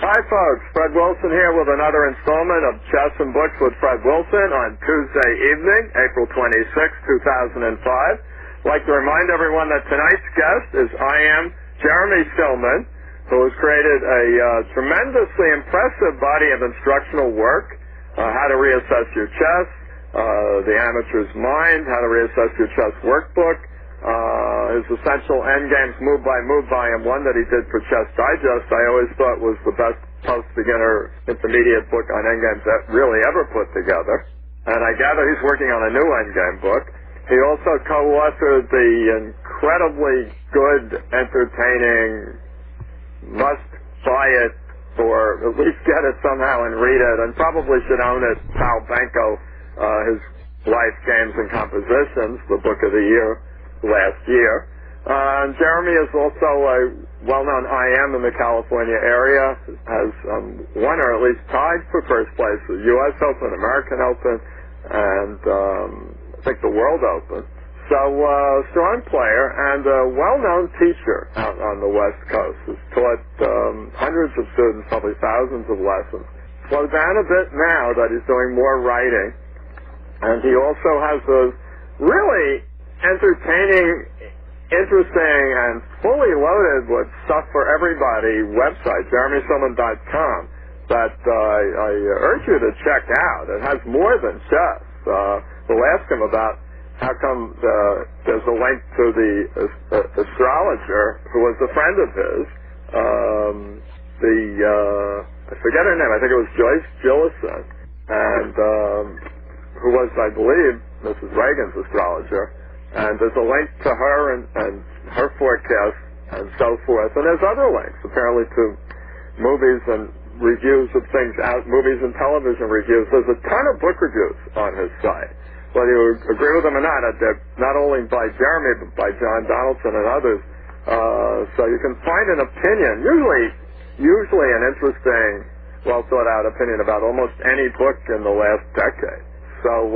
Hi folks, Fred Wilson here with another installment of Chess and Books with Fred Wilson on Tuesday evening, April 26, 2005. I'd like to remind everyone that tonight's guest is IM Jeremy Silman, who has created a tremendously impressive body of instructional work, how to reassess your chess, the amateur's mind, how to reassess your chess workbook, his essential Endgames move-by-move volume 1 that he did for Chess Digest, I always thought was the best post-beginner intermediate book on Endgames that really ever put together. And I gather he's working on a new Endgame book. He also co-authored the incredibly good, entertaining, must-buy-it, or at least get it somehow and read it, and probably should own it, Pal Benko, his Life, Games, and Compositions, the book of the year last year. Jeremy is also a well-known IM in the California area, has won or at least tied for first place the U.S. Open, American Open, and I think the World Open. So strong player and a well-known teacher out on the West Coast. Has taught hundreds of students, probably thousands of lessons. Slowed down a bit now that he's doing more writing. And he also has a really entertaining, interesting, and fully loaded with stuff for everybody website, JeremySilman.com, that I urge you to check out. It has more than chess. We'll ask him about how come there's a link to the astrologer who was a friend of his, I forget her name, I think it was Joyce Jillison, and who was, I believe, Mrs. Reagan's astrologer. And there's a link to her and her forecast and so forth. And there's other links, apparently, to movies and reviews of things out, movies and television reviews. There's a ton of book reviews on his site. Whether you agree with them or not, they're not only by Jeremy, but by John Donaldson and others. So you can find an opinion, usually an interesting, well-thought-out opinion about almost any book in the last decade. So,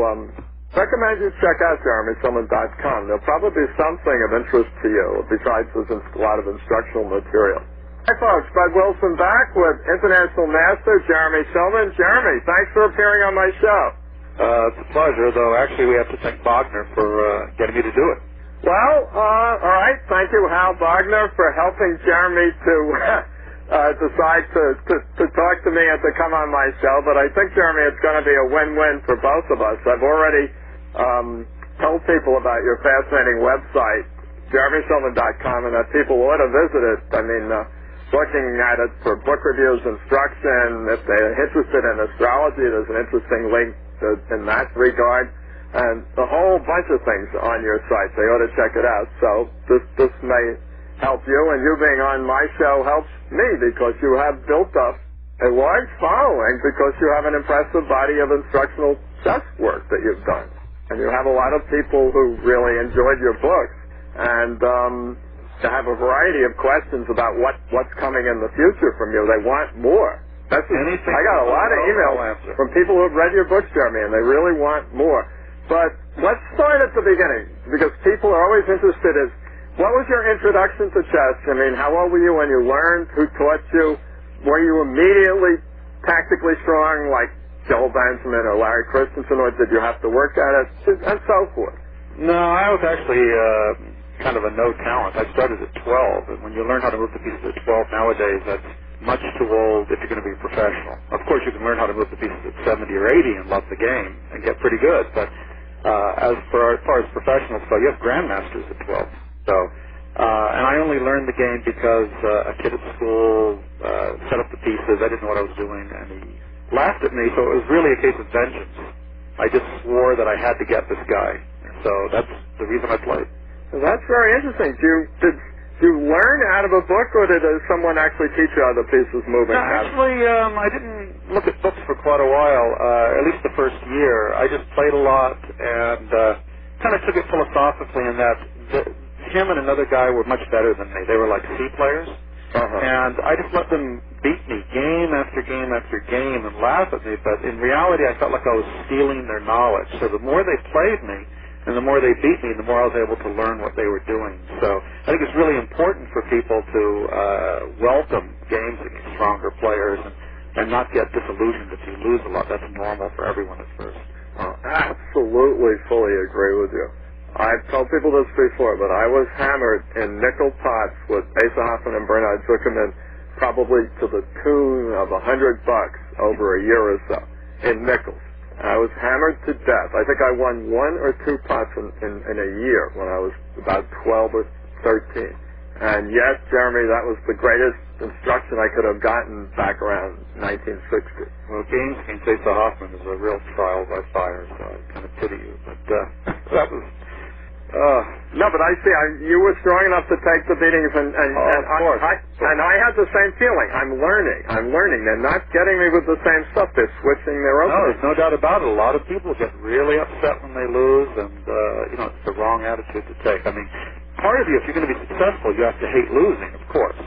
recommend you check out JeremySilman.com. There'll probably be something of interest to you, besides there's a lot of instructional material. Hi folks, Fred Wilson back with International Master Jeremy Silman. Jeremy, thanks for appearing on my show. It's a pleasure, though actually we have to thank Bogner for getting me to do it. Well, all right, thank you, Hal Bogner, for helping Jeremy to decide to talk to me and to come on my show. But I think, Jeremy, it's going to be a win-win for both of us. I've already told people about your fascinating website, JeremySilman.com, and that people ought to visit it. I mean, looking at it for book reviews, instruction, if they're interested in astrology, there's an interesting link in that regard, and a whole bunch of things on your site. They ought to check it out. So this may help you, and you being on my show helps me because you have built up a large following because you have an impressive body of instructional chess work that you've done. And you have a lot of people who really enjoyed your books, and to have a variety of questions about what's coming in the future from you. They want more. I got a lot of emails from people who have read your books, Jeremy, and they really want more. But let's start at the beginning, because people are always interested in what was your introduction to chess? I mean, how old were you when you learned? Who taught you? Were you immediately tactically strong like Joel Benjamin or Larry Christensen, or did you have to work at it, and so forth? No, I was actually kind of a no talent. I started at 12, and when you learn how to move the pieces at 12 nowadays, that's much too old if you're going to be professional. Of course, you can learn how to move the pieces at 70 or 80 and love the game and get pretty good, but as far as professionals go, you have grandmasters at 12. So, and I only learned the game because a kid at school set up the pieces. I didn't know what I was doing, and he laughed at me, so it was really a case of vengeance. I just swore that I had to get this guy. So that's the reason I played. Well, that's very interesting. Did you learn out of a book, or did someone actually teach you how the pieces moving? No, actually, I didn't look at books for quite a while, at least the first year. I just played a lot and kind of took it philosophically in that him and another guy were much better than me. They were like C players. And I just let them beat me game after game after game and laugh at me, but in reality I felt like I was stealing their knowledge. So the more they played me and the more they beat me, the more I was able to learn what they were doing. So I think it's really important for people to welcome games against stronger players and not get disillusioned if you lose a lot. That's normal for everyone at first. Absolutely, fully agree with you. I've told people this before, but I was hammered in nickel pots with Asa Hoffman and Bernard Zuckerman probably to the tune of $100 over a year or so in nickels. I was hammered to death. I think I won 1 or 2 pots in a year when I was about 12 or 13. And yes, Jeremy, that was the greatest instruction I could have gotten back around 1960. Well, games against Asa Hoffman is a real trial by fire, so I kind of pity you. But that was... No, but I see. You were strong enough to take the beatings, and I had the same feeling. I'm learning. They're not getting me with the same stuff. They're switching their own. No, there's no doubt about it. A lot of people get really upset when they lose, and it's the wrong attitude to take. I mean, part of you, if you're going to be successful, you have to hate losing, of course.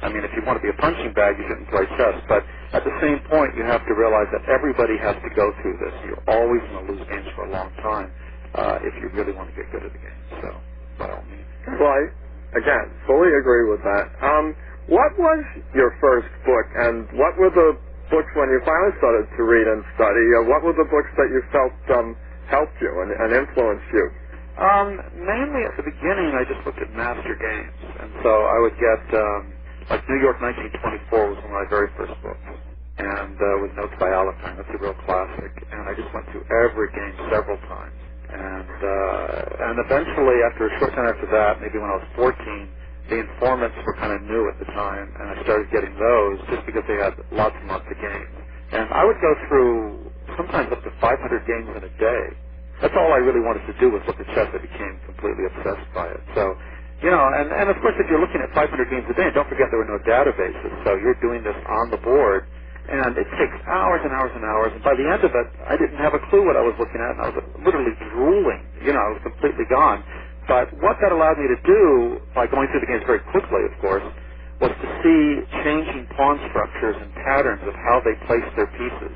I mean, if you want to be a punching bag, you shouldn't play chess. But at the same point, you have to realize that everybody has to go through this. You're always going to lose games for a long time. If you really want to get good at the game. So, by all means. Well, I, again, fully agree with that. What was your first book, and what were the books when you finally started to read and study? What were the books that you felt helped you and influenced you? Mainly at the beginning, I just looked at master games. And so I would get, like New York 1924 was one of my very first books. And with notes by Alpine. That's a real classic. And I just went through every game several times. And eventually, after a short time after that, maybe when I was 14, the Informants were kind of new at the time, and I started getting those just because they had lots and lots of games. And I would go through sometimes up to 500 games in a day. That's all I really wanted to do was look at chess. I became completely obsessed by it. So, and of course, if you're looking at 500 games a day, don't forget there were no databases, so you're doing this on the board. And it takes hours and hours and hours. And by the end of it, I didn't have a clue what I was looking at, and I was literally drooling. I was completely gone. But what that allowed me to do, by going through the games very quickly, of course, was to see changing pawn structures and patterns of how they placed their pieces.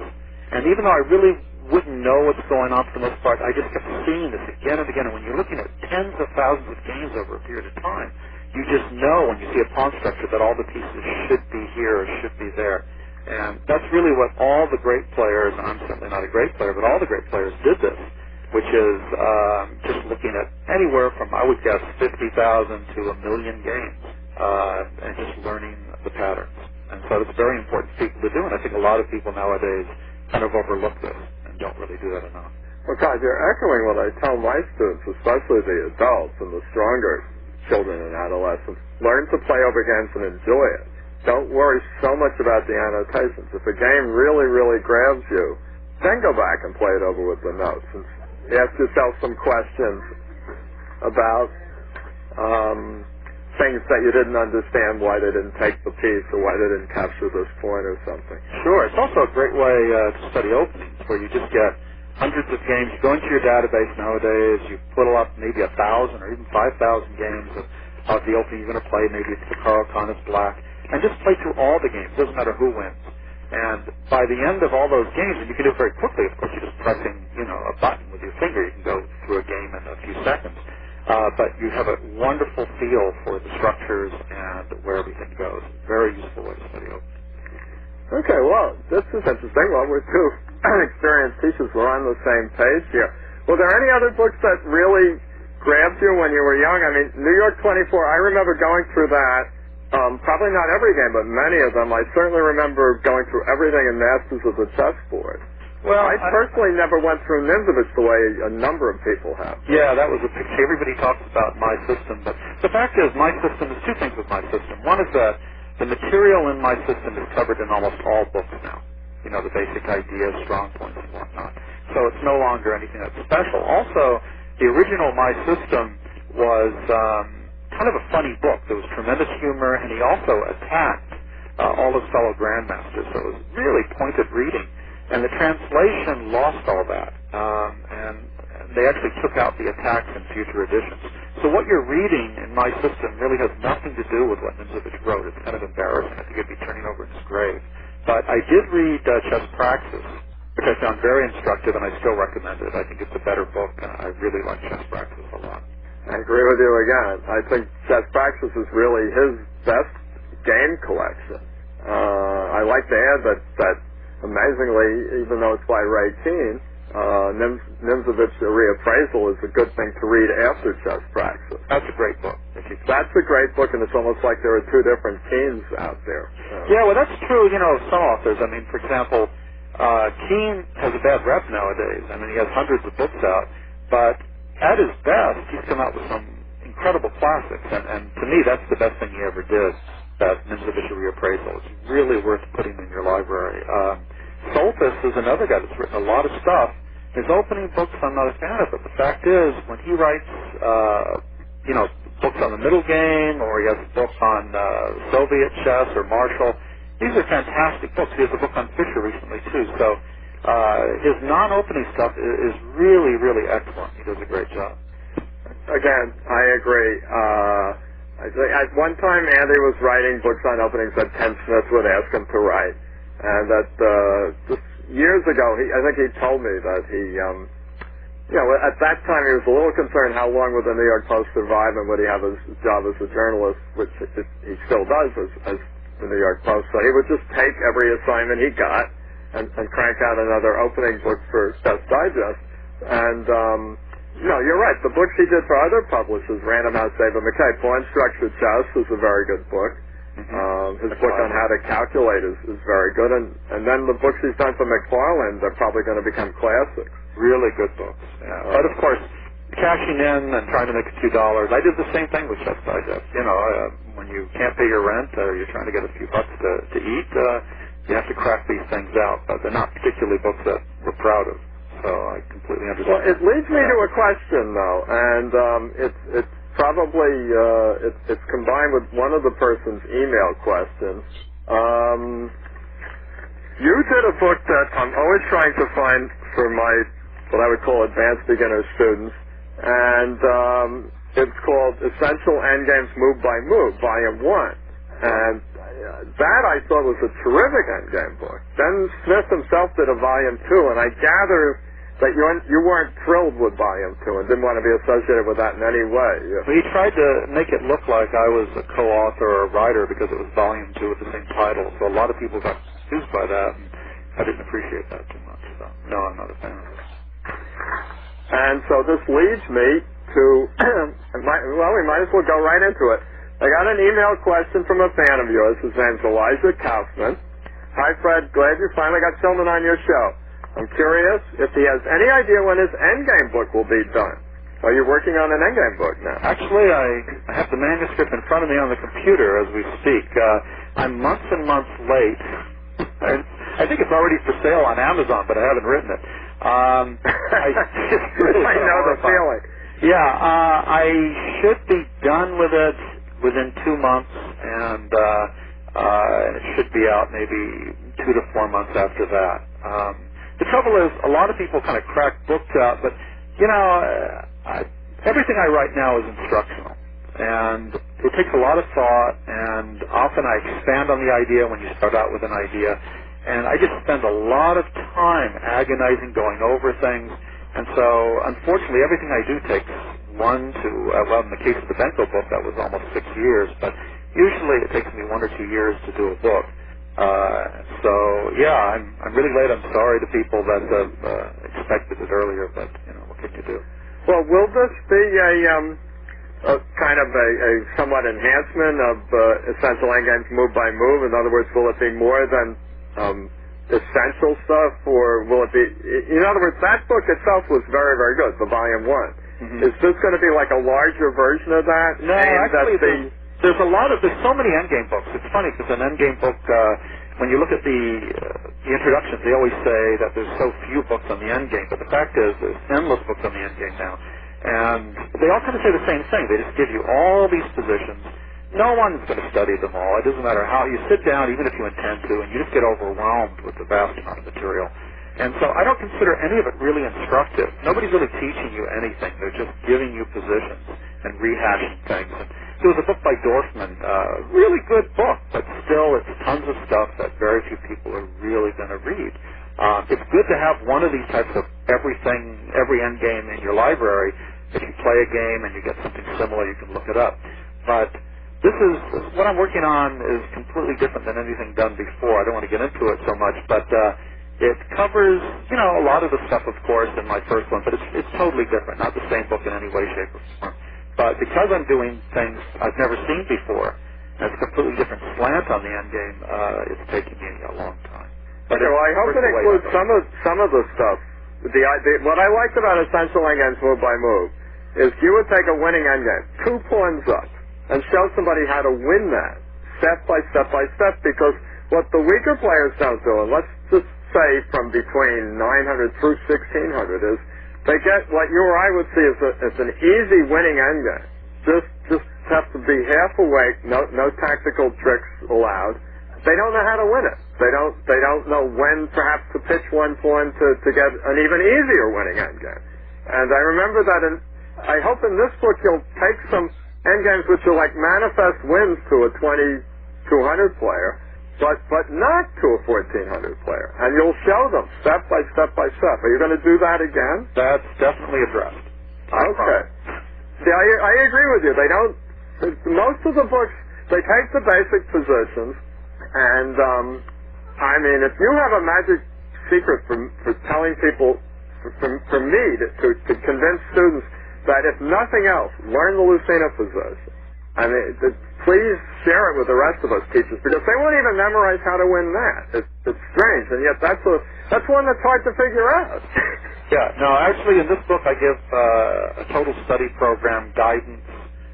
And even though I really wouldn't know what's going on for the most part, I just kept seeing this again and again. And when you're looking at tens of thousands of games over a period of time, you just know when you see a pawn structure that all the pieces should be here or should be there. And that's really what all the great players, and I'm certainly not a great player, but all the great players did this, which is just looking at anywhere from, I would guess, 50,000 to 1,000,000 games, and just learning the patterns. And so it's very important for people to do, and I think a lot of people nowadays kind of overlook this and don't really do that enough. Well, God, you're echoing what I tell my students, especially the adults and the stronger children and adolescents. Learn to play over games and enjoy it. Don't worry so much about the annotations. If a game really, really grabs you, then go back and play it over with the notes. And ask yourself some questions about things that you didn't understand, why they didn't take the piece or why they didn't capture this point or something. Sure. It's also a great way to study openings, where you just get hundreds of games. You go into your database nowadays, you put up maybe 1,000 or even 5,000 games of the opening you're going to play. Maybe it's the Karl Connis Black. And just play through all the games. Doesn't matter who wins. And by the end of all those games, and you can do it very quickly, of course, you're just pressing, a button with your finger. You can go through a game in a few seconds. But you have a wonderful feel for the structures and where everything goes. Very useful way to study opening. Okay, well, this is interesting. Well, we're two experienced teachers. We're on the same page here. Were there any other books that really grabbed you when you were young? I mean, New York 24, I remember going through that. Probably not every game, but many of them. I certainly remember going through everything in Masters of the Chessboard. Well, I personally never went through Nimzovich the way a number of people have. Yeah, that was a picture. Everybody talks about my system, but the fact is my system is two things with my system. One is that the material in my system is covered in almost all books now. The basic ideas, strong points, and whatnot. So it's no longer anything that's special. Also, the original My System was... kind of a funny book. There was tremendous humor, and he also attacked all his fellow grandmasters, so it was really pointed reading. And the translation lost all that, and they actually took out the attacks in future editions. So what you're reading in My System really has nothing to do with what Nimzovich wrote. It's kind of embarrassing. I think he'd be turning over in his grave. But I did read Chess Praxis, which I found very instructive, and I still recommend it. I think it's a better book, and I really like Chess Praxis a lot. I agree with you again. I think Chess Praxis is really his best game collection. I like to add that amazingly, even though it's by Ray Keene, Nimzovich Reappraisal is a good thing to read after Chess Praxis. That's a great book. That's a great book, and it's almost like there are two different Keenes out there. Yeah, well, that's true, of some authors. I mean, for example, Keene has a bad rep nowadays. I mean, he has hundreds of books out, but at his best, he's come out with some incredible classics, and to me, that's the best thing he ever did, that Nimzovich Reappraisal. It's really worth putting in your library. Soltis is another guy that's written a lot of stuff. His opening books I'm not a fan of, but the fact is, when he writes, books on the middle game, or he has a book on Soviet chess or Marshall, these are fantastic books. He has a book on Fischer recently, too. So his non-opening stuff is really, really excellent. He does a great job. Again, I agree. I think at one time Andy was writing books on openings that Ken Smith would ask him to write. And that just years ago, I think he told me that he, at that time he was a little concerned how long would the New York Post survive and would he have his job as a journalist, which he still does as the New York Post. So he would just take every assignment he got and crank out another opening book for Chess Digest. And, you're right. The books he did for other publishers, Random House, David McKay, Pawn Structured Chess is a very good book. His book on how to calculate is very good, and then the books he's done for McFarland are probably going to become classics. Really good books. Yeah. But of course, cashing in and trying to make a few dollars. I did the same thing with Chess Digest. When you can't pay your rent or you're trying to get a few bucks to eat, you have to crack these things out. But they're not particularly books that we're proud of. So I completely understand. Well, it leads me to a question, though, and it's probably it's combined with one of the person's email questions. You did a book that I'm always trying to find for my what I would call advanced beginner students, and it's called Essential Endgames Move by Move, Volume 1. And that I thought was a terrific endgame book. Then Smith himself did a Volume 2, and I gather that you weren't thrilled with Volume 2 and didn't want to be associated with that in any way. Well, he tried to make it look like I was a co-author or a writer because it was Volume 2 with the same title. So a lot of people got confused by that, and I didn't appreciate that too much. So, no, I'm not a fan of it. And so this leads me to, we might as well go right into it. I got an email question from a fan of yours. His name's Elijah Kaufman. Hi, Fred. Glad you finally got Silman on your show. I'm curious if he has any idea when his Endgame book will be done. Are you working on an Endgame book now? Actually, I have the manuscript in front of me on the computer as we speak. I'm months and months late. I think it's already for sale on Amazon, but I haven't written it. I know the feeling. Yeah, I should be done with it within 2 months, and it should be out maybe 2 to 4 months after that. The trouble is, a lot of people kind of crack books out, but, everything I write now is instructional. And it takes a lot of thought, and often I expand on the idea when you start out with an idea. And I just spend a lot of time agonizing, going over things. And so, unfortunately, everything I do takes 1 to, in the case of the Benko book, that was almost 6 years. But usually it takes me 1 or 2 years to do a book. I'm really late. I'm sorry to people that expected it earlier, but what can you do? Well, will this be a kind of a somewhat enhancement of Essential Endgames Move by Move? In other words, will it be more than essential stuff, or will it be? In other words, that book itself was very, very good. The Volume 1. Mm-hmm. Is this going to be like a larger version of that? No, actually, there's so many Endgame books. It's funny because an Endgame book, when you look at the introductions, they always say that there's so few books on the Endgame, but the fact is there's endless books on the Endgame now. And they all kind of say the same thing. They just give you all these positions. No one's going to study them all. It doesn't matter how. You sit down, even if you intend to, and you just get overwhelmed with the vast amount of material. And so I don't consider any of it really instructive. Nobody's really teaching you anything. They're just giving you positions and rehashing things. And there was a book by Dorfman, really good book, but still it's tons of stuff that very few people are really going to read. It's good to have one of these types of every endgame in your library, if you play a game and you get something similar, you can look it up. But this is, what I'm working on is completely different than anything done before. I don't want to get into it so much, but it covers, a lot of the stuff, of course, in my first one, but it's totally different, not the same book in any way, shape, or form. But because I'm doing things I've never seen before, and it's a completely different slant on the Endgame, it's taking me a long time. But well, I hope it includes some of the stuff. What I liked about Essential Endgames move by move is you would take a winning endgame, 2 pawns up, and show somebody how to win that, step by step by step, because what the weaker players don't do, and let's just say from between 900 through 1600, is they get what you or I would see as an easy winning endgame. Just have to be half awake, no tactical tricks allowed. They don't know how to win it. They don't know when perhaps to pitch one pawn to get an even easier winning endgame. And I remember that I hope in this book you'll take some endgames which are like manifest wins to a 2200 player, but not to a 1400 player. And you'll show them step by step by step. Are you going to do that again? That's definitely addressed. Okay. See, I agree with you. They don't. Most of the books, they take the basic positions, and I mean, if you have a magic secret for telling people, for me to convince students that if nothing else, learn the Lucena position. I mean, please share it with the rest of us teachers, because they won't even memorize how to win that. It's strange, and yet that's one that's hard to figure out. Yeah, no, actually in this book I give a total study program guidance,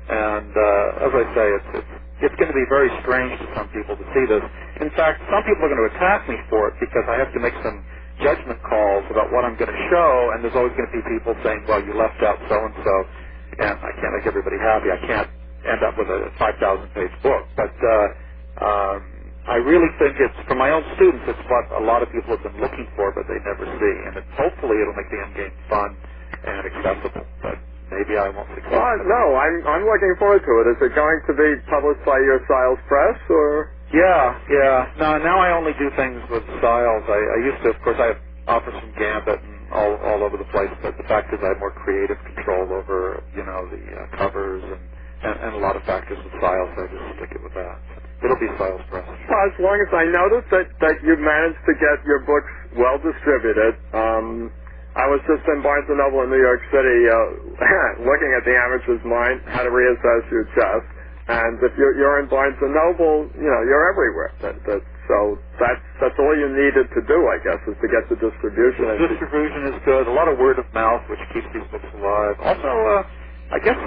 and as I say, it's going to be very strange to some people to see this. In fact, some people are going to attack me for it because I have to make some judgment calls about what I'm going to show, and there's always going to be people saying, well, you left out so-and-so, and I can't make everybody happy. I can't end up with a 5,000-page book. But I really think it's, for my own students, it's what a lot of people have been looking for, but they never see. And hopefully it'll make the Endgame fun and accessible. But maybe I won't succeed. Well, no, I'm looking forward to it. Is it going to be published by your Siles Press, or? Yeah. No, now I only do things with Siles. I used to, of course, I have offers from Gambit and all over the place, but the fact is I have more creative control over, the covers and a lot of factors with Siles, so I just stick it with that. It'll be Siles Press. Well, as long as I notice that you've managed to get your books well distributed. I was just in Barnes & Noble in New York City looking at The Amateur's Mind, How to Reassess Your Chess. And if you're in Barnes & Noble, you're everywhere. So that's all you needed to do, I guess, is to get the distribution. The distribution is good. A lot of word of mouth, which keeps these books alive. Also, I guess,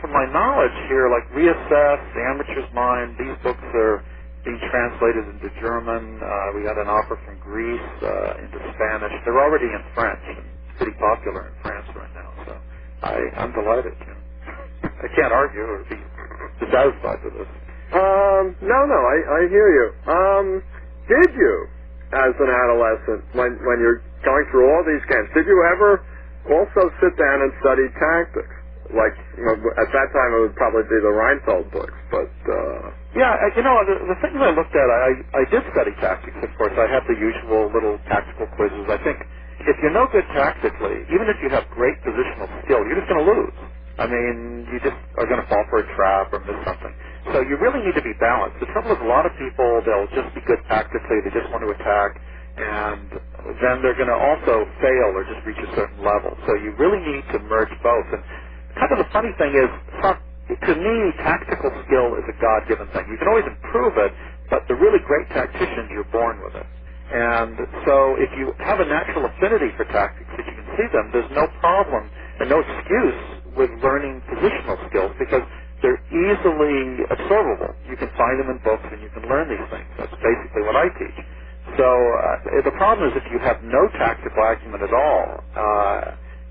from my knowledge here, like Reassess, The Amateur's Mind, these books are being translated into German. We got an offer from Greece into Spanish. They're already in French, and pretty popular in France right now. So I'm delighted. I can't argue or be dissatisfied with this. No, I hear you. Did you, as an adolescent, when you're going through all these games, did you ever also sit down and study tactics? Like, at that time it would probably be the Reinfeld books, but... Yeah, the things I looked at, I did study tactics, of course. I had the usual little tactical quizzes. I think if you're no good tactically, even if you have great positional skill, you're just going to lose. I mean, you just are going to fall for a trap or miss something. So you really need to be balanced. The trouble is a lot of people, they'll just be good tactically, they just want to attack, and then they're going to also fail or just reach a certain level. So you really need to merge both. And kind of the funny thing is, to me, tactical skill is a God-given thing. You can always improve it, but the really great tacticians, you're born with it. And so if you have a natural affinity for tactics, if you can see them, there's no problem and no excuse with learning positional skills because they're easily absorbable. You can find them in books and you can learn these things. That's basically what I teach. So the problem is if you have no tactical acumen at all,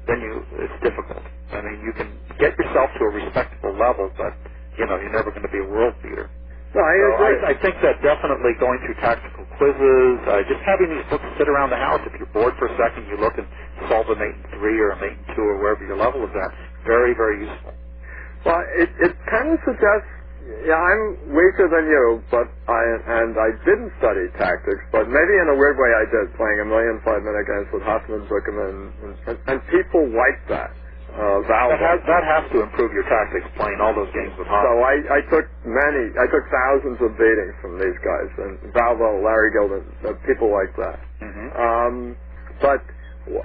then it's difficult. I mean, you can get yourself to a respectable level, but, you're never going to be a world beater. No, I agree. I think that definitely going through tactical quizzes, just having these books sit around the house, if you're bored for a second, you look and solve a mate in 3 or a mate in 2 or wherever your level is at. Very, very useful. Well, it kind of suggests, I'm weaker than you, but I didn't study tactics, but maybe in a weird way I did, playing 1,000,000 5-minute games with Hoffman, Zuckerman, and people like that. That has to improve your tactics playing all those games with Hoffman. So I took thousands of beatings from these guys, and Valvo, Larry Gilden, people like that. Mm-hmm. But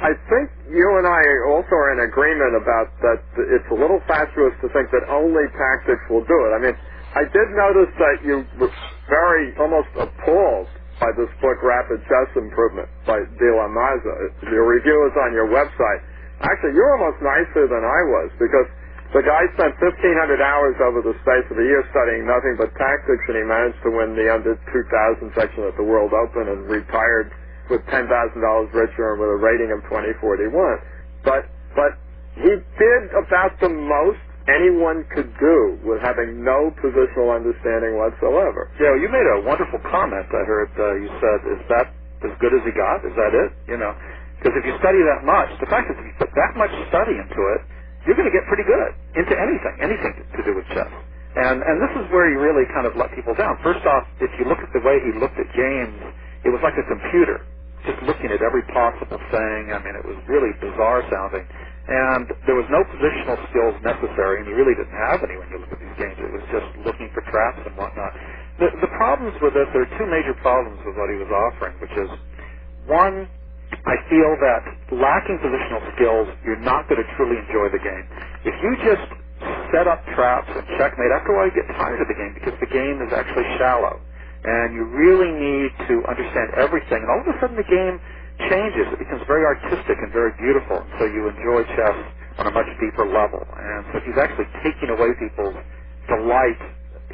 I think you and I also are in agreement about that it's a little fatuous to think that only tactics will do it. I mean, I did notice that you were very almost appalled by this book, Rapid Chess Improvement by De La Maza. Your review is on your website. Actually, you're almost nicer than I was, because the guy spent 1,500 hours over the space of a year studying nothing but tactics, and he managed to win the under 2,000 section at the World Open and retired with $10,000 richer and with a rating of 2041. But he did about the most anyone could do with having no positional understanding whatsoever. Yeah, you made a wonderful comment. I heard you said, is that as good as he got? Is that it? You know, because if you study that much, the fact is if you put that much study into it, you're going to get pretty good into anything to do with chess. And this is where he really kind of let people down. First off, if you look at the way he looked at games, it was like a computer, just looking at every possible thing. I mean, it was really bizarre sounding. And there was no positional skills necessary, and he really didn't have any when you look at these games. It was just looking for traps and whatnot. The problems with this, there are two major problems with what he was offering, which is, one, I feel that lacking positional skills, you're not going to truly enjoy the game. If you just set up traps and checkmate, after a while you get tired of the game because the game is actually shallow. And you really need to understand everything. And all of a sudden the game changes. It becomes very artistic and very beautiful. And so you enjoy chess on a much deeper level. And so he's actually taking away people's delight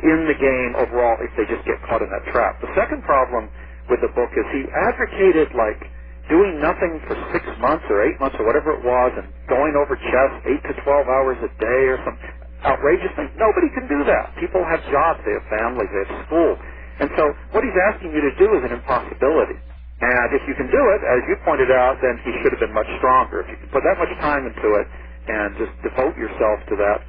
in the game overall if they just get caught in that trap. The second problem with the book is he advocated like doing nothing for 6 months or 8 months or whatever it was and going over chess 8 to 12 hours a day or some outrageous thing. Nobody can do that. People have jobs, they have families, they have school. And so what he's asking you to do is an impossibility. And if you can do it, as you pointed out, then he should have been much stronger. If you can put that much time into it and just devote yourself to that,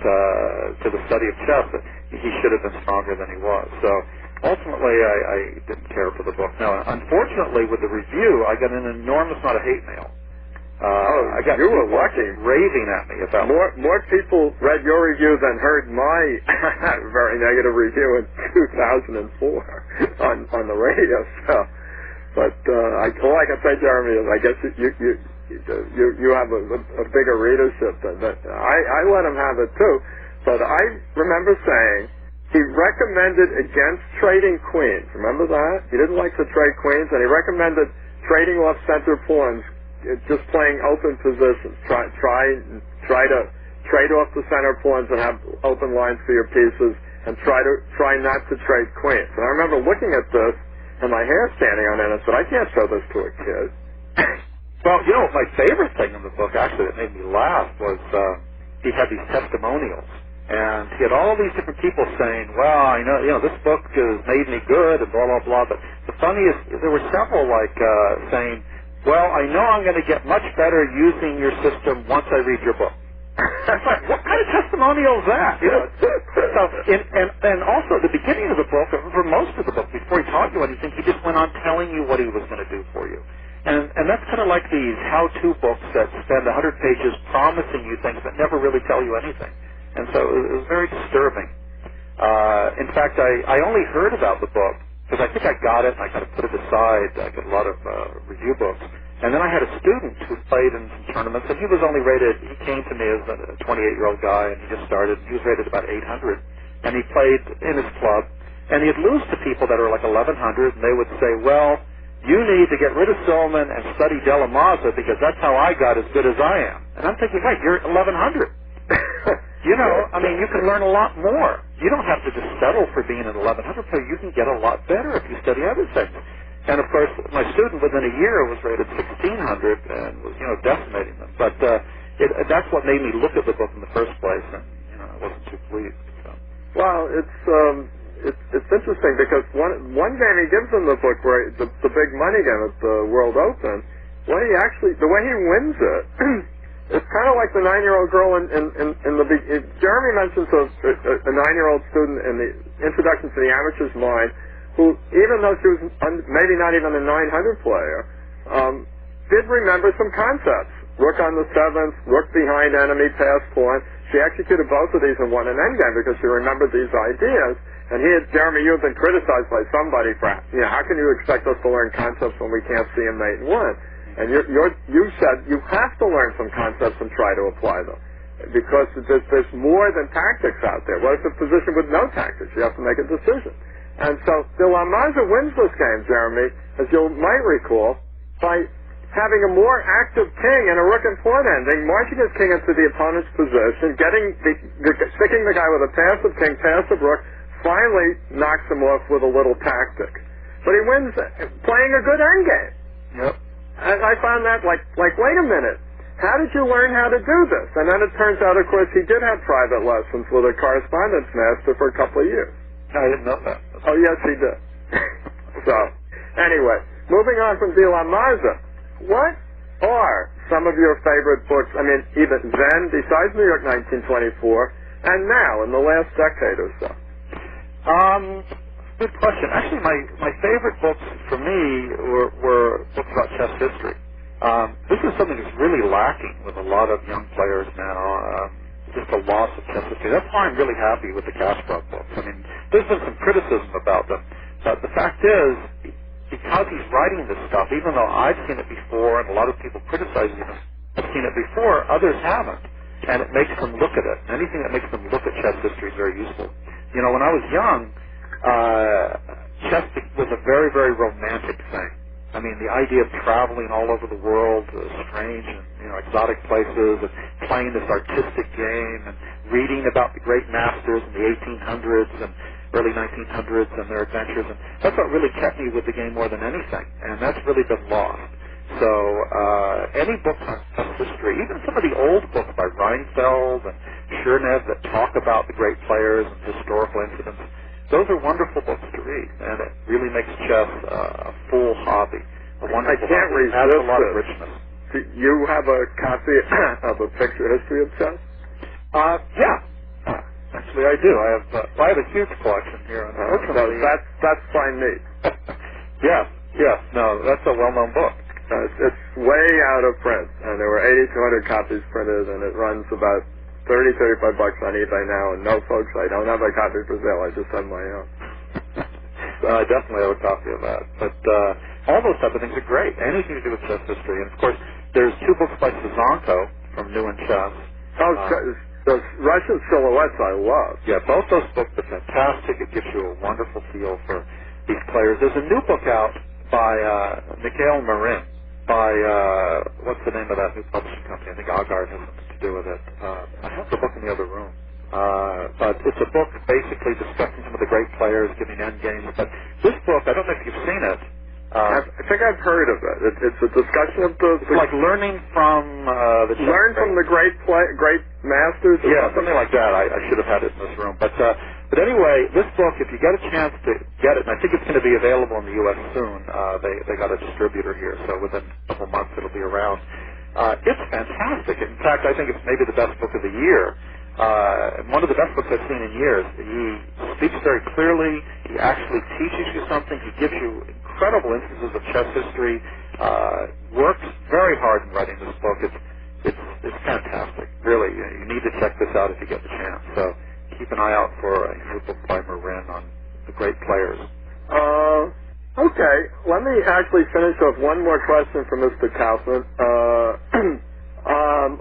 to the study of chess, he should have been stronger than he was. So ultimately, I didn't care for the book. Now, unfortunately, with the review, I got an enormous amount of hate mail. I got you were lucky, raving at me about more people read your review than heard my very negative review in 2004 on the radio. So, but all I can say, Jeremy, is I guess you have a bigger readership than that. I let him have it too, but I remember saying he recommended against trading queens. Remember that? He didn't like to trade queens, and he recommended trading off center pawns, just playing open positions. Try to trade off the center pawns and have open lines for your pieces, and try not to trade queens. And I remember looking at this and my hair standing on end and said, I can't show this to a kid. Well, you know, my favorite thing in the book, actually, that made me laugh was he had these testimonials. And he had all these different people saying, well, you know, this book has made me good and blah, blah, blah. But the funniest, there were several like saying, well, I know I'm going to get much better using your system once I read your book. It's like, what kind of testimonial is that? You know? So, and also at the beginning of the book, for most of the book, before he taught you anything, he just went on telling you what he was going to do for you. And that's kind of like these how-to books that spend 100 pages promising you things that never really tell you anything. And so it was very disturbing. In fact, I only heard about the book because I think I got it and I kind of put it aside. I got a lot of review books. And then I had a student who played in some tournaments, and he was only rated, he came to me as a 28-year-old guy, and he just started. He was rated about 800. And he played in his club, and he'd lose to people that are like 1,100, and they would say, well, you need to get rid of Silman and study De La Maza because that's how I got as good as I am. And I'm thinking, wait, you're 1,100. You know, I mean, you can learn a lot more. You don't have to just settle for being an 1,100 player. You can get a lot better if you study other things. And, of course, my student within a year was rated 1,600 and was, you know, decimating them. But that's what made me look at the book in the first place, and, you know, I wasn't too pleased. So. Well, it's interesting because one game he gives in the book, where the big money game at the World Open, the way he wins it, it's kind of like the 9-year-old girl in Jeremy mentions a 9-year-old student in the Introduction to the Amateur's Mind, who, even though she was maybe not even a 900 player, did remember some concepts rook on the 7th, rook behind enemy, pass pawn. She executed both of these and won an endgame because she remembered these ideas. And Jeremy, you've been criticized by somebody for, how can you expect us to learn concepts when we can't see a mate and win? And you said you have to learn some concepts and try to apply them because there's more than tactics out there. What if a position with no tactics? You have to make a decision. And so de la Maza wins this game, Jeremy, as you might recall, by having a more active king and a rook and pawn ending, marching his king into the opponent's position, sticking the guy with a passive king, passive rook, finally knocks him off with a little tactic. But he wins playing a good endgame. Yep. And I found that like, wait a minute, how did you learn how to do this? And then it turns out, of course, he did have private lessons with a correspondence master for a couple of years. I didn't know that. Oh, yes, he did. So, anyway, moving on from de la Maza, what are some of your favorite books, even then, besides New York 1924, and now, in the last decade or so? Good question. Actually, my favorite books for me were books about chess history. This is something that's really lacking with a lot of young players now. Just a loss of chess history. That's why I'm really happy with the Kasparov books. There's been some criticism about them, but the fact is, because he's writing this stuff, even though I've seen it before, and a lot of people criticizing him have seen it before, others haven't, and it makes them look at it. Anything that makes them look at chess history is very useful. When I was young, chess was a very, very romantic thing. The idea of traveling all over the world to strange and exotic places and playing this artistic game and reading about the great masters in the 1800s and early 1900s and their adventures, and that's what really kept me with the game more than anything, and that's really been lost. So any books on chess history, even some of the old books by Reinfeld and Chernev that talk about the great players and historical incidents, those are wonderful books to read, and it really makes chess a full hobby. A wonderful I can't hobby. It adds a lot of richness. Do you have a copy of a picture history of chess? Yeah. Actually, I do. I have a huge collection here. So that's by me. Yes. No, that's a well-known book. It's way out of print, and there were 8,200 copies printed, and it runs about $35 on eBay now. And no, folks, I don't have a copy for sale. I just have my own. I definitely have a copy of that. But all those type of things are great. Anything to do with chess history. And, of course, there's 2 books by Sazonko from New in Chess. Those Russian silhouettes I love. Yeah, both those books are fantastic. It gives you a wonderful feel for these players. There's a new book out by Mikhail Marin, by, what's the name of that new publishing company? I think Agard has something to do with it. I have the book in the other room. But it's a book basically discussing some of the great players, giving endgames. But this book, I don't know if you've seen it. I think I've heard of it. It's a discussion of it's like learning from the from the great masters. Yeah, something like that. I should have had it in this room. But anyway, this book, if you get a chance to get it, and I think it's going to be available in the U.S. soon. They got a distributor here, so within a couple months it'll be around. It's fantastic. In fact, I think it's maybe the best book of the year. One of the best books I've seen in years. He speaks very clearly. He actually teaches you something. He gives you incredible instances of chess history. Works very hard in writing this book. It's fantastic. Really, you need to check this out if you get the chance. So keep an eye out for a new book by Marin on the great players. Okay. Let me actually finish off one more question for Mr. Kaufman.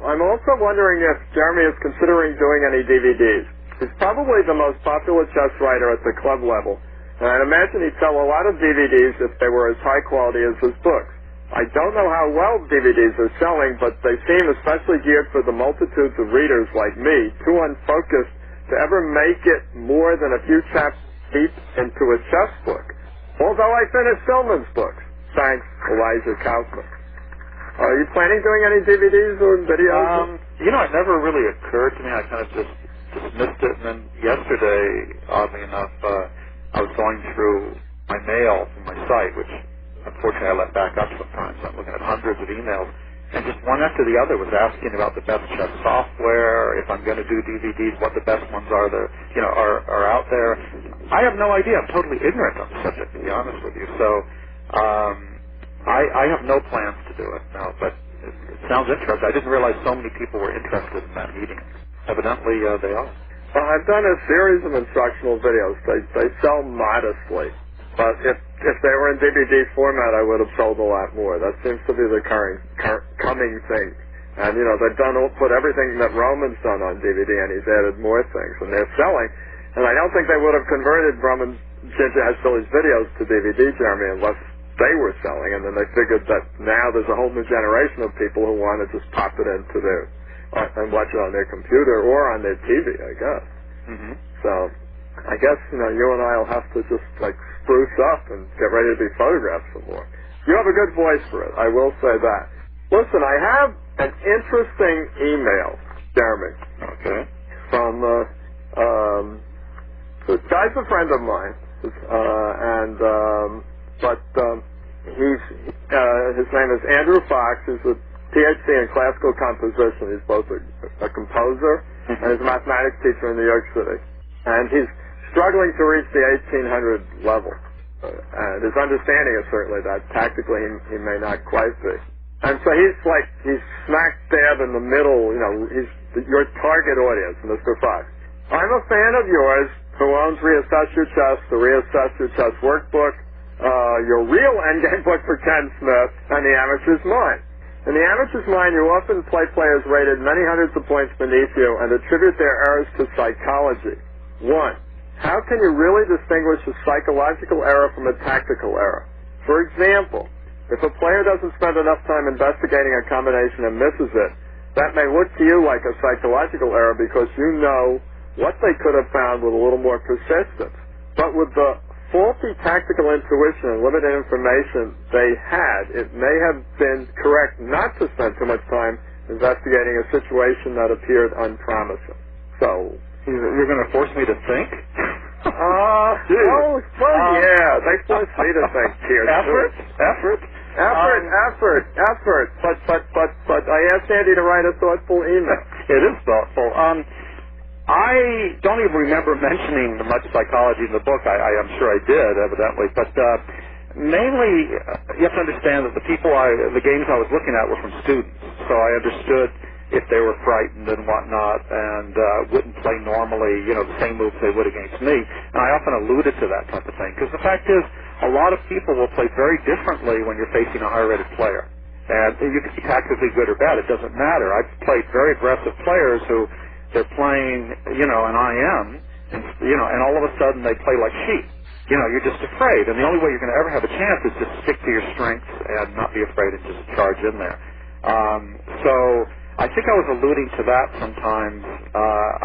I'm also wondering if Jeremy is considering doing any DVDs. He's probably the most popular chess writer at the club level, and I'd imagine he'd sell a lot of DVDs if they were as high quality as his books. I don't know how well DVDs are selling, but they seem especially geared for the multitudes of readers like me, too unfocused to ever make it more than a few chapters deep into a chess book. Although I finished Silman's books. Thanks, Elijah Kaufman. Are you planning doing any DVDs or videos? It never really occurred to me. I kind of just dismissed it. And then yesterday, oddly enough, I was going through my mail from my site, which unfortunately I let back up sometimes. I'm looking at hundreds of emails. And just one after the other was asking about the best chess software, if I'm going to do DVDs, what the best ones are that are out there. I have no idea. I'm totally ignorant on the subject, to be honest with you. So I have no plans to do it now. But It sounds interesting. I didn't realize so many people were interested in that meeting. Evidently, they are. Well, I've done a series of instructional videos. They sell modestly, but if they were in DVD format, I would have sold a lot more. That seems to be the coming thing. And they've put everything that Roman's done on DVD, and he's added more things, and they're selling. And I don't think they would have converted Roman Ginger-Has-Billy's videos to DVD, Jeremy, unless they were selling, and then they figured that now there's a whole new generation of people who want to just pop it into their and watch it on their computer or on their TV, I guess. Mm-hmm. So I guess you and I will have to just spruce up and get ready to be photographed some more. You have a good voice for it, I will say that. Listen, I have an interesting email, Jeremy. Okay. From this guy's a friend of mine, his name is Andrew Fox. He's a PhD in classical composition. He's both a composer and he's a mathematics teacher in New York City. And he's struggling to reach the 1800 level. And his understanding is certainly that. Tactically, he may not quite be. And so he's smack dab in the middle, he's your target audience, Mr. Fox. I'm a fan of yours who owns Reassess Your Chess, the Reassess Your Chess workbook, your real Endgame book for Ken Smith, and the Amateur's Mind. In the Amateur's Mind, you often play players rated many hundreds of points beneath you and attribute their errors to psychology. 1. How can you really distinguish a psychological error from a tactical error? For example, if a player doesn't spend enough time investigating a combination and misses it, that may look to you like a psychological error because you know what they could have found with a little more persistence. But with the faulty tactical intuition and limited information they had, it may have been correct not to spend too much time investigating a situation that appeared unpromising. So, you're going to force me to think? Yeah, they force me to think here. Effort. But I asked Andy to write a thoughtful email. It is thoughtful. I don't even remember mentioning much psychology in the book. I'm sure I did, evidently. But mainly, you have to understand that the games I was looking at were from students. So I understood if they were frightened and whatnot and wouldn't play normally, the same moves they would against me. And I often alluded to that type of thing. Because the fact is, a lot of people will play very differently when you're facing a higher-rated player. And you can be tactically good or bad. It doesn't matter. I've played very aggressive players who they're playing, an IM, and all of a sudden they play like sheep. You're just afraid. And the only way you're going to ever have a chance is to stick to your strengths and not be afraid and just charge in there. So I think I was alluding to that sometimes.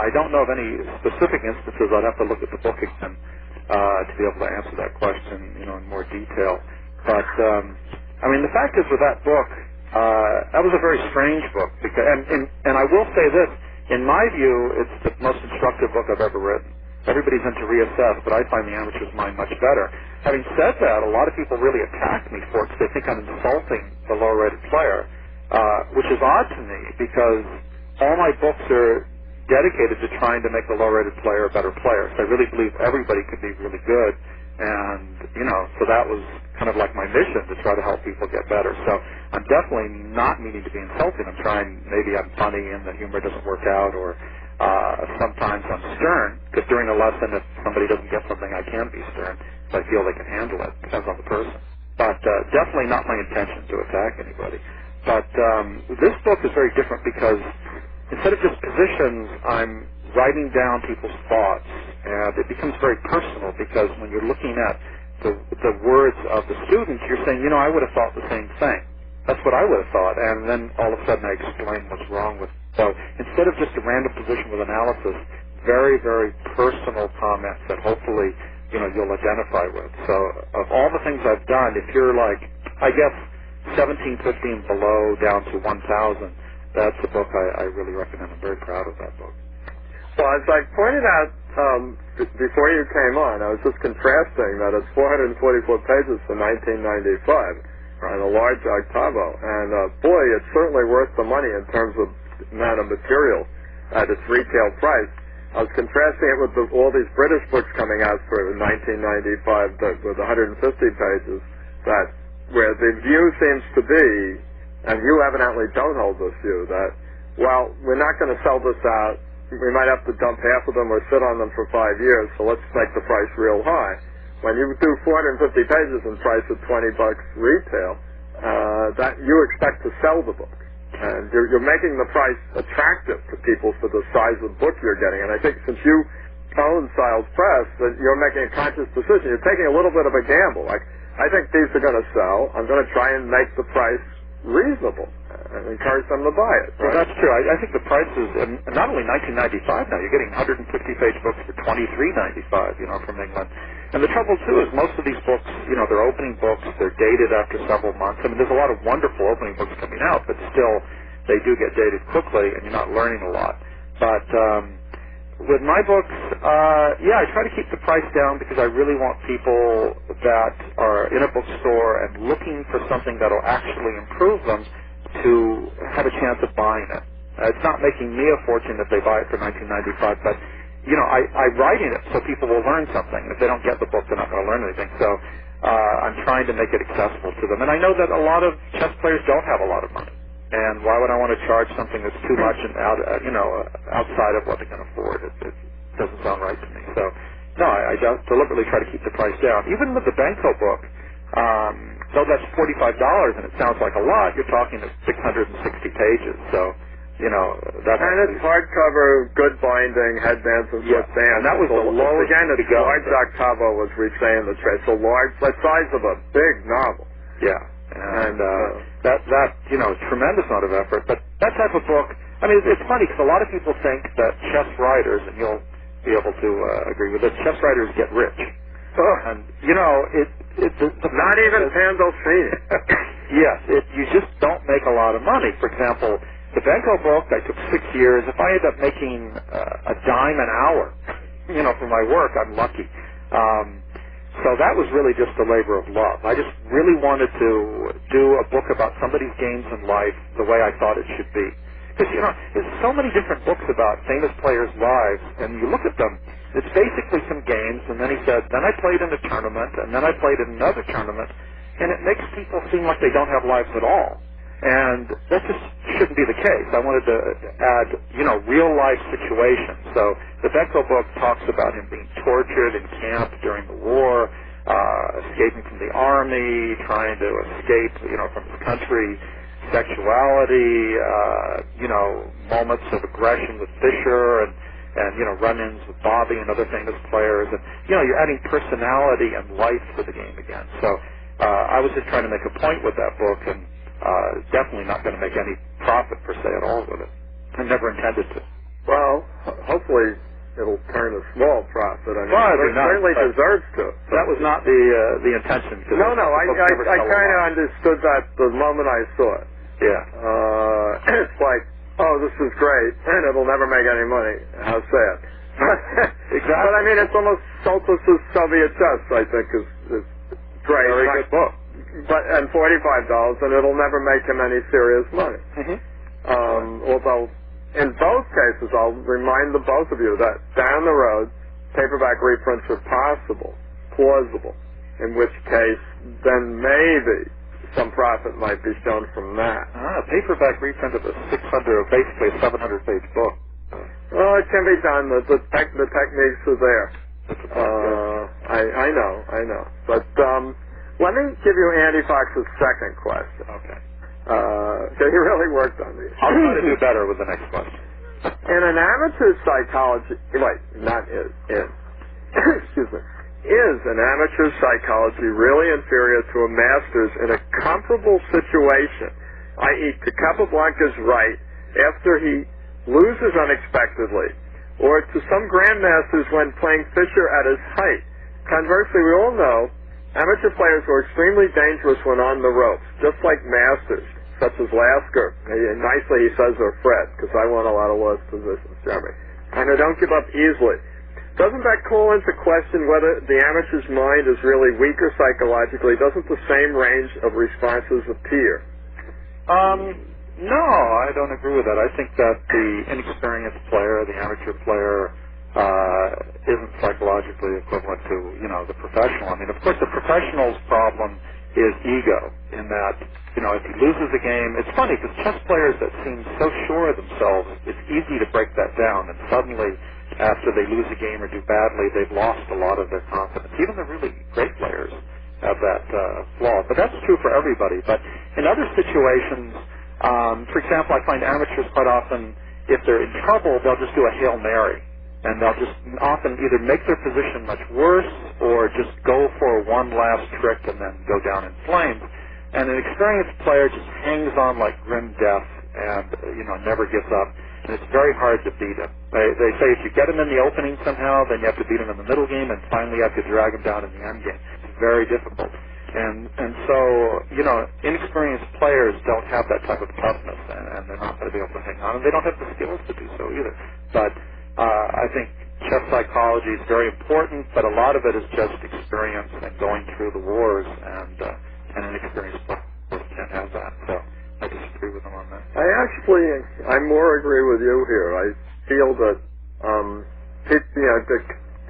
I don't know of any specific instances. I'd have to look at the book again to be able to answer that question, in more detail. But, the fact is with that book, that was a very strange book. And I will say this, in my view, it's the most instructive book I've ever written. Everybody's into Reassess, but I find the Amateur's Mind much better. Having said that, a lot of people really attack me for it because they think I'm insulting the lower-rated player, which is odd to me because all my books are dedicated to trying to make the lower-rated player a better player. So I really believe everybody can be really good. And, so that was kind of like my mission to try to help people get better. So I'm definitely not meaning to be insulting. I'm trying, maybe I'm funny and the humor doesn't work out, or sometimes I'm stern, because during a lesson, if somebody doesn't get something, I can be stern, if I feel they can handle it. Depends on the person. But definitely not my intention to attack anybody. But this book is very different because instead of just positions, I'm writing down people's thoughts, and it becomes very personal because when you're looking at the words of the students, you're saying, I would have thought the same thing. That's what I would have thought, and then all of a sudden I explain what's wrong with it. So instead of just a random position with analysis, very, very personal comments that hopefully, you'll identify with. So of all the things I've done, if you're like, I guess, 17, 15 below down to 1,000, that's a book I really recommend. I'm very proud of that book. Well, as I pointed out before you came on, I was just contrasting that it's 444 pages for 1995 on a large octavo, and boy, it's certainly worth the money in terms of amount of material at its retail price. I was contrasting it with all these British books coming out for 1995 with 150 pages, where the view seems to be and you evidently don't hold this view, that, well, we're not going to sell this out. We might have to dump half of them or sit on them for 5 years, so let's make the price real high. When you do 450 pages and price at $20 retail, that you expect to sell the book. And you're making the price attractive to people for the size of book you're getting. And I think since you own Styles Press, that you're making a conscious decision. You're taking a little bit of a gamble. Like, I think these are going to sell. I'm going to try and make the price reasonable and encourage them to buy it. Right? Well, that's true. I think the prices, and not only $19.95 now, you're getting 150-page books for $23.95, from England. And the trouble, too, is most of these books, they're opening books, they're dated after several months. I mean, there's a lot of wonderful opening books coming out, but still, they do get dated quickly, and you're not learning a lot. But with my books, I try to keep the price down because I really want people that are in a bookstore and looking for something that will actually improve them to have a chance of buying it. It's not making me a fortune if they buy it for $19.95, but I'm writing it so people will learn something. If they don't get the book, they're not going to learn anything. So I'm trying to make it accessible to them. And I know that a lot of chess players don't have a lot of money. And why would I want to charge something that's too much and outside of what they can afford? It doesn't sound right to me. So no, I just deliberately try to keep the price down. Even with the Benko book, though that's $45 and it sounds like a lot, you're talking 660 pages. So that's and it's hardcover, good binding, headbands and footbands. And that was the lowest. Again, it's large octavo was replaying the trade. So large, the size of a big novel. Yeah. And that tremendous amount of effort. But that type of book, I mean, it's funny because a lot of people think that chess writers, and you'll be able to agree with this, chess writers get rich. And not even Pandolfini. Yes, you just don't make a lot of money. For example, the Benko book, I took 6 years. If I end up making a dime an hour, for my work, I'm lucky. So that was really just a labor of love. I just really wanted to do a book about somebody's games in life the way I thought it should be. Because, there's so many different books about famous players' lives, and you look at them, it's basically some games, and then he said, then I played in a tournament, and then I played in another tournament, and it makes people seem like they don't have lives at all. And that just shouldn't be the case. I wanted to add, real-life situations. So the Benko book talks about him being tortured in camp during the war, escaping from the army, trying to escape, from his country, sexuality, moments of aggression with Fischer, and run-ins with Bobby and other famous players. And, you're adding personality and life to the game again. So I was just trying to make a point with that book, and definitely not going to make any profit per se at all with it. I never intended to. Well, hopefully it'll turn a small profit. I mean, it certainly deserves to. That was not the intention. No, I kind of understood that the moment I saw it. Yeah. It's like, oh, this is great, and it'll never make any money. How sad. Exactly. But I mean, it's almost Soltis's Soviet Chess, I think, is great. Very good book. And $45, and it'll never make him any serious money. Mm-hmm. Although, in both cases, I'll remind the both of you that down the road, paperback reprints are possible, plausible, in which case, then maybe some profit might be shown from that. Paperback reprint of a 600, or basically a 700-page book. Well, it can be done. The techniques are there. I know. But let me give you Andy Fox's second question. Okay. He really worked on these. I'll try to do better with the next question. In an amateur psychology, excuse me, is an amateur psychology really inferior to a master's in a comparable situation, i.e. to Capablanca's right after he loses unexpectedly, or to some grandmasters when playing Fischer at his height? Conversely, we all know amateur players are extremely dangerous when on the ropes, just like masters, such as Lasker. Nicely he says, or Fred, because I won a lot of lost positions, Jeremy. And they don't give up easily. Doesn't that call into question whether the amateur's mind is really weaker psychologically? Doesn't the same range of responses appear? No, I don't agree with that. I think that the inexperienced player, the amateur player, isn't psychologically equivalent to, the professional. I mean, of course, the professional's problem is ego, in that, if he loses a game, it's funny because chess players that seem so sure of themselves, it's easy to break that down, and suddenly after they lose a game or do badly, they've lost a lot of their confidence. Even the really great players have that flaw. But that's true for everybody. But in other situations, for example, I find amateurs quite often, if they're in trouble, they'll just do a Hail Mary. And they'll just often either make their position much worse or just go for one last trick and then go down in flames. And an experienced player just hangs on like grim death and, never gives up. And it's very hard to beat him. They say if you get him in the opening somehow, then you have to beat him in the middle game, and finally you have to drag him down in the end game. It's very difficult. And so, inexperienced players don't have that type of toughness, and they're not going to be able to hang on, and they don't have the skills to do so either. But I think chess psychology is very important, but a lot of it is just experience and going through the wars, and an experienced player can't have that. So I disagree with them on that. I more agree with you here. I feel that,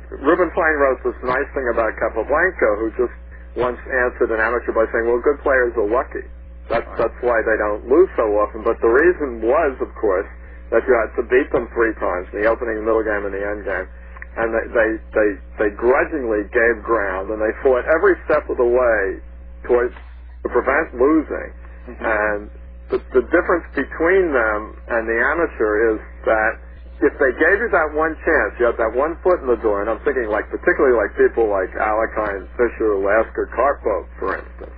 Ruben Fine wrote this nice thing about Capablanca, who just once answered an amateur by saying, well, good players are lucky. That's why they don't lose so often. But the reason was, of course, that you had to beat them 3 times, in the opening, the middle game, and the end game. And they grudgingly gave ground, and they fought every step of the way to prevent losing. Mm-hmm. And the difference between them and the amateur is that if they gave you that one chance, you had that one foot in the door, and I'm thinking particularly like people like Alekhine, Fischer, Lasker, Karpov, for instance.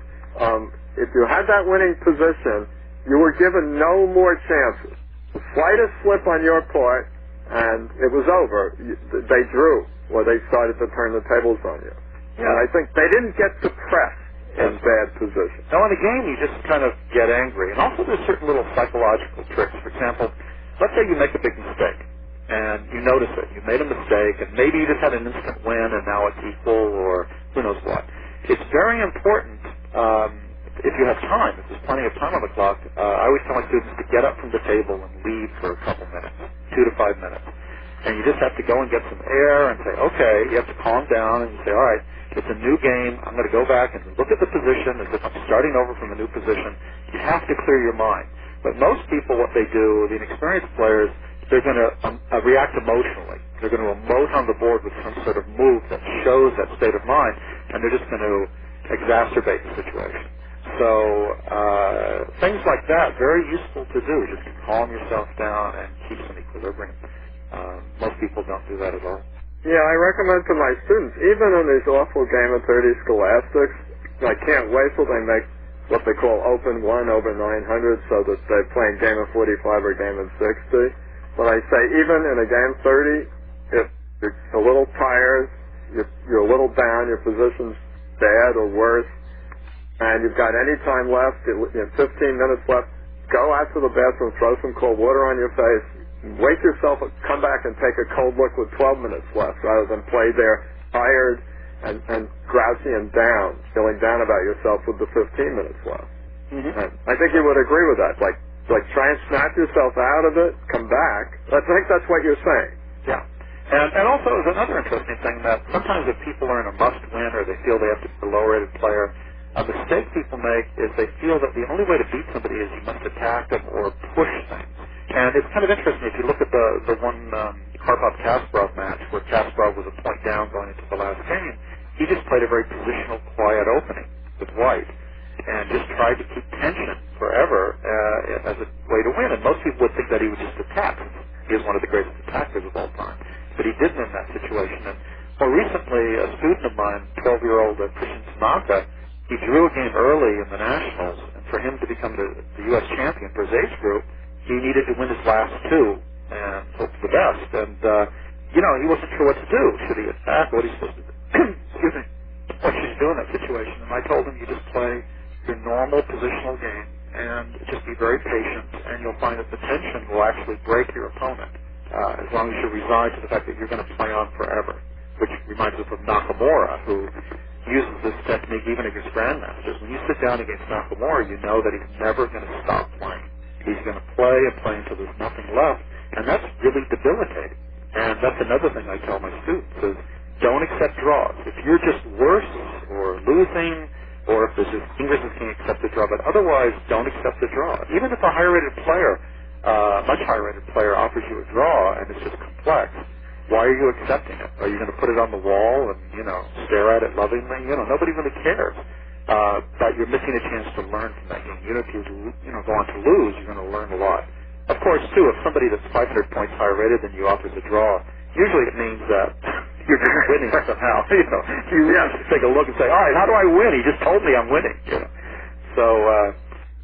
If you had that winning position, you were given no more chances. The slightest slip on your part, and it was over. They drew, or they started to turn the tables on you. Yeah. And I think they didn't get depressed in bad positions. Now, in a game, you just kind of get angry. And also there's certain little psychological tricks. For example, let's say you make a big mistake, and you notice it. You made a mistake, and maybe you just had an instant win, and now it's equal, or who knows what. It's very important, if you have time, if there's plenty of time on the clock, I always tell my students to get up from the table and leave for a couple minutes, 2 to 5 minutes. And you just have to go and get some air and say, okay, you have to calm down, and you say, all right, it's a new game. I'm going to go back and look at the position as if I'm starting over from a new position. You have to clear your mind. But most people, what they do, the inexperienced players, they're going to react emotionally. They're going to emote on the board with some sort of move that shows that state of mind, and they're just going to exacerbate the situation. So things like that, very useful to do, just to calm yourself down and keep some equilibrium. Most people don't do that at all. Yeah, I recommend to my students, even in these awful game of 30 scholastics, I can't wait till they make what they call open 1 over 900, so that they're playing game of 45 or game of 60. But I say, even in a game 30, if you're a little tired, you're a little down, your position's bad or worse, and you've got any time left, 15 minutes left, go out to the bathroom, throw some cold water on your face, wake yourself up, come back and take a cold look with 12 minutes left, rather than play there tired and grouchy and down, feeling down about yourself with the 15 minutes left. Mm-hmm. And I think you would agree with that. Like try and snap yourself out of it, come back. I think that's what you're saying. Yeah. And also, there's another interesting thing that sometimes if people are in a must-win or they feel they have to be a low-rated player, a mistake people make is they feel that the only way to beat somebody is you must attack them or push things. And it's kind of interesting if you look at the one Karpov-Kasparov match where Kasparov was a point down going into the last game. He just played a very positional, quiet opening with white and just tried to keep tension forever as a way to win. And most people would think that he would just attack. He is one of the greatest attackers of all time. But he didn't in that situation. And more recently, a student of mine, 12-year-old Christian Tanaka, he drew a game early in the Nationals. And for him to become the U.S. champion for his age group, he needed to win his last 2 and hope for the best. And, he wasn't sure what to do. Should he attack? What is he supposed to do? Excuse me. What should he do in that situation? And I told him, you just play your normal positional game and just be very patient, and you'll find that the tension will actually break your opponent as long as you resign to the fact that you're going to play on forever, which reminds us of Nakamura, who uses this technique even against grandmasters. When you sit down against Nakamura, you know that he's never going to stop playing. He's going to play and play until there's nothing left, and that's really debilitating. And that's another thing I tell my students is don't accept draws. If you're just worse or losing or if there's just King versus King, accept the draw, but otherwise don't accept the draw. Even if a higher-rated player, much higher-rated player offers you a draw and it's just complex, why are you accepting it? Are you going to put it on the wall and, stare at it lovingly? Nobody really cares. But you're missing a chance to learn from that game. Even if you, go on to lose, you're going to learn a lot. Of course, too, if somebody that's 500 points higher rated than you offers a draw, usually it means that you're just winning somehow. You take a look and say, all right, how do I win? He just told me I'm winning. So,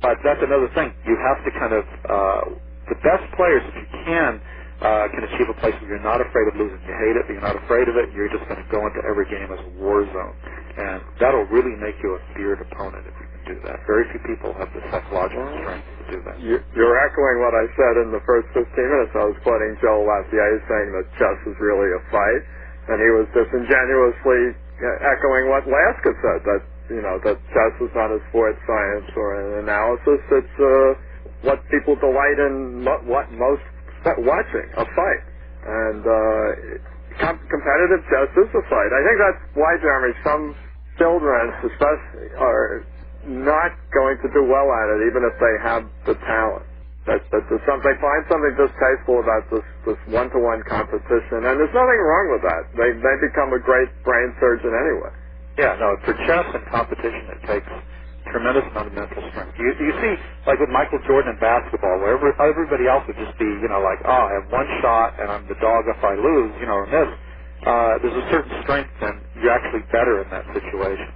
but that's another thing. You have to kind of, the best players, if you can achieve a place where you're not afraid of losing. You hate it, but you're not afraid of it. You're just going to go into every game as a war zone. And that'll really make you a feared opponent if you can do that. Very few people have the psychological strength to do that. You're echoing what I said in the first 15 minutes. I was quoting Joe Lassier saying that chess is really a fight, and he was disingenuously echoing what Lasker said, that that chess is not a sports science or an analysis. It's what people delight in, what most watching, a fight. And competitive chess is a fight. I think that's why, Jeremy, some children especially are not going to do well at it, even if they have the talent. They find something distasteful about this one-to-one competition, and there's nothing wrong with that. They become a great brain surgeon anyway. Yeah, no, for chess and competition, it takes tremendous amount of mental strength. You see, like with Michael Jordan in basketball, where everybody else would just be, like, oh, I have one shot and I'm the dog if I lose, or miss. There's a certain strength, and you're actually better in that situation.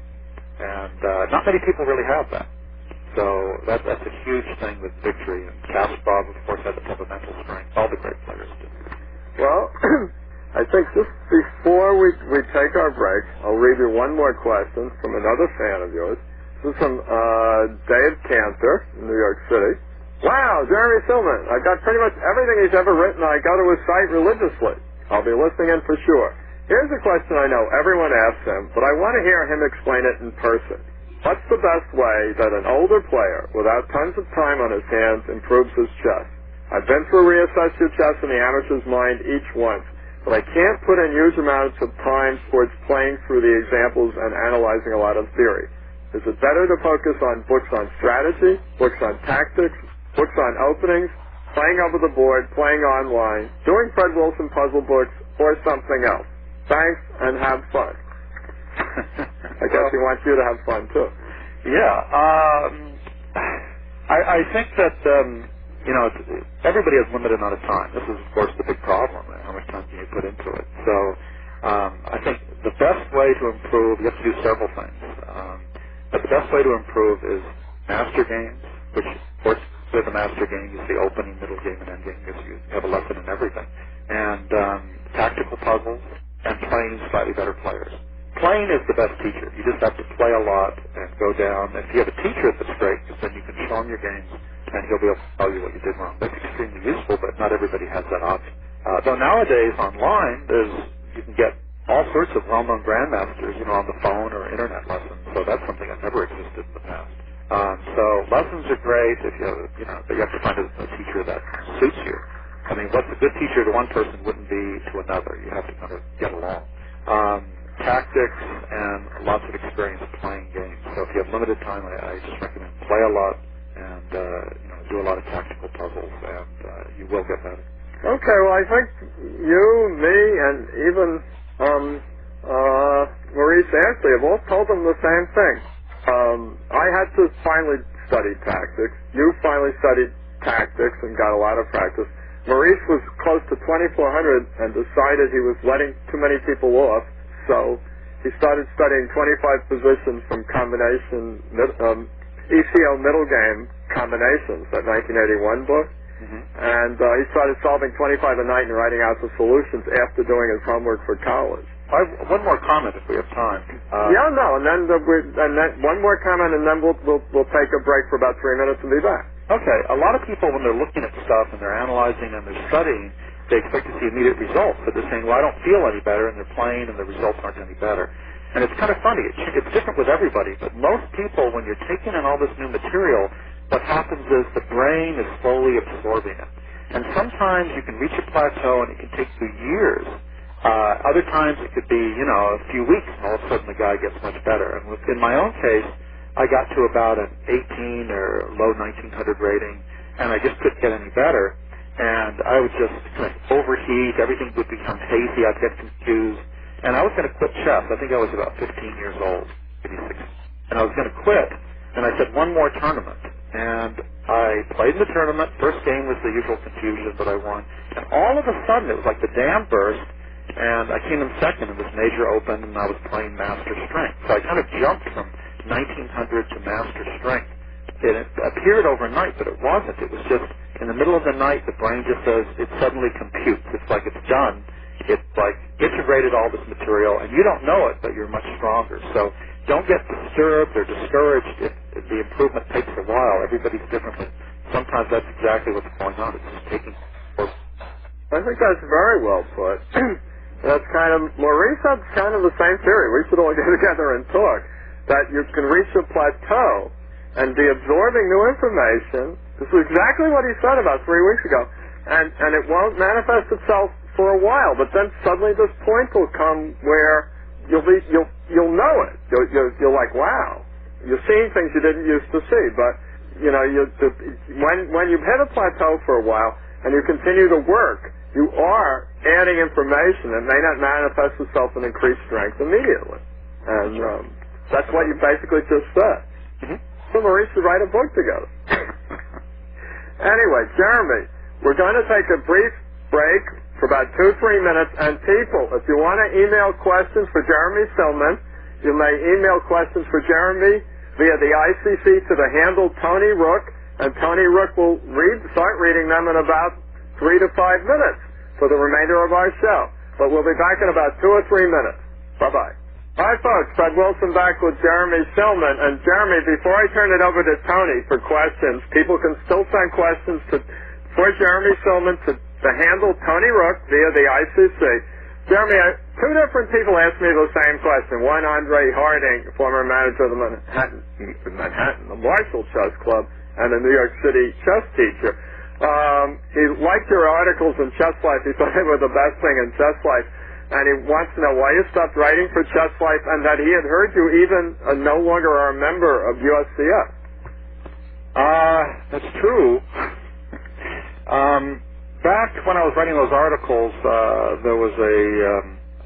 And not many people really have that. So that's a huge thing with victory. And Kasparov, of course, had the type of mental strength. All the great players do. Well, I think just before we take our break, I'll read you one more question from another fan of yours. This is from Dave Cantor in New York City. Wow, Jeremy Silman. I've got pretty much everything he's ever written. I go to his site religiously. I'll be listening in for sure. Here's a question I know everyone asks him, but I want to hear him explain it in person. What's the best way that an older player, without tons of time on his hands, improves his chess? I've been through Reassess Your Chess in the Amateur's Mind each once, but I can't put in huge amounts of time towards playing through the examples and analyzing a lot of theory. Is it better to focus on books on strategy, books on tactics, books on openings, playing over the board, playing online, doing Fred Wilson puzzle books, or something else? Thanks, and have fun. I guess he wants you to have fun, too. Yeah. I think that, everybody has limited amount of time. This is, of course, the big problem. How much time can you put into it? So I think the best way to improve, you have to do several things. But the best way to improve is master games, which, of course, with a master game, you see opening, middle game, and end game, because you have a lesson in everything. And tactical puzzles, and playing slightly better players. Playing is the best teacher. You just have to play a lot and go down. And if you have a teacher that's great, then you can show him your games, and he'll be able to tell you what you did wrong. That's extremely useful, but not everybody has that option. Though nowadays, online, you can get all sorts of well-known grandmasters, on the phone or internet lessons. So that's something that never existed in the past. So lessons are great if but you have to find a teacher that suits you. I mean, what's a good teacher to one person wouldn't be to another. You have to kind of get along. Tactics and lots of experience playing games. So if you have limited time, I just recommend play a lot and do a lot of tactical puzzles, and you will get better. Okay, well, I think you, me, and even Maurice Ashley have all told them the same thing. I had to finally study tactics. You finally studied tactics and got a lot of practice. Maurice was close to 2,400 and decided he was letting too many people off, so he started studying 25 positions from combination, ECO middle game combinations, that 1981 book. Mm-hmm. And he started solving 25 a night and writing out the solutions after doing his homework for college. I have one more comment if we have time. And then one more comment, and then we'll take a break for about 3 minutes and be back. Okay. A lot of people, when they're looking at stuff and they're analyzing and they're studying, they expect to see immediate results. But they're saying, well, I don't feel any better, and they're playing, and the results aren't any better. And it's kind of funny. It's different with everybody, but most people, when you're taking in all this new material, what happens is the brain is slowly absorbing it. And sometimes you can reach a plateau, and it can take you years. Other times it could be, a few weeks, and all of a sudden the guy gets much better. And in my own case, I got to about an 18 or low 1900 rating, and I just couldn't get any better. And I would just kind of overheat. Everything would become hazy. I'd get confused. And I was going to quit chess. I think I was about 15 years old, maybe 16. And I was going to quit. And I said, one more tournament. And I played in the tournament. First game was the usual confusion, but I won. And all of a sudden, it was like the dam burst. And I came in second in this major open, and I was playing master strength. So I kind of jumped from 1900 to master strength. It appeared overnight, but it wasn't. It was just in the middle of the night, the brain just says, it suddenly computes. It's like it's done. It's like integrated all this material, and you don't know it, but you're much stronger. So don't get disturbed or discouraged if the improvement takes a while. Everybody's different, but sometimes that's exactly what's going on. It's just taking... I think that's very well put. That's kind of... Maurice has kind of the same theory. We should all get together and talk. That you can reach a plateau and be absorbing new information. This is exactly what he said about 3 weeks ago. And it won't manifest itself for a while, but then suddenly this point will come where you'll know it. You're like, wow, you're seeing things you didn't used to see. But you know, when you've hit a plateau for a while and you continue to work, you are adding information that may not manifest itself in increased strength immediately. And that's what you basically just said. Mm-hmm. So Maurice should write a book together. Anyway, Jeremy, we're going to take a brief break for about 2-3 minutes. And people, if you want to email questions for Jeremy Silman, you may email questions for Jeremy via the ICC to the handle Tony Rook, and Tony Rook will start reading them in about 3 to 5 minutes for the remainder of our show. But we'll be back in about 2 or 3 minutes. Bye-bye. Hi, folks. Fred Wilson back with Jeremy Silman. And Jeremy, before I turn it over to Tony for questions, people can still send questions for Jeremy Silman to the handle Tony Rook via the ICC. Jeremy, 2 different people asked me the same question. One, Andre Harding, former manager of the Manhattan, the Marshall Chess Club, and a New York City chess teacher. He liked your articles in Chess Life. He thought they were the best thing in Chess Life. And he wants to know why you stopped writing for Chess Life, and that he had heard you even no longer are a member of USCF. That's true. Back when I was writing those articles, there was a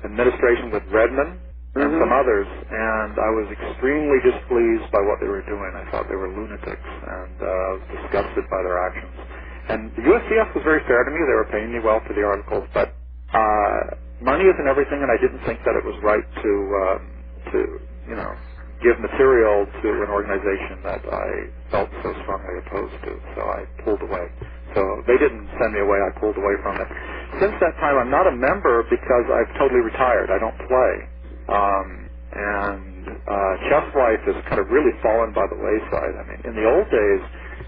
administration with Raymond and some others, and I was extremely displeased by what they were doing. I thought they were lunatics, and I was disgusted by their actions. And the USCF was very fair to me. They were paying me well for the articles, but money isn't everything, and I didn't think that it was right to give material to an organization that I felt so strongly opposed to. So I pulled away. So they didn't send me away. I pulled away from it. Since that time, I'm not a member because I've totally retired. I don't play. Chess Life has kind of really fallen by the wayside. I mean, in the old days,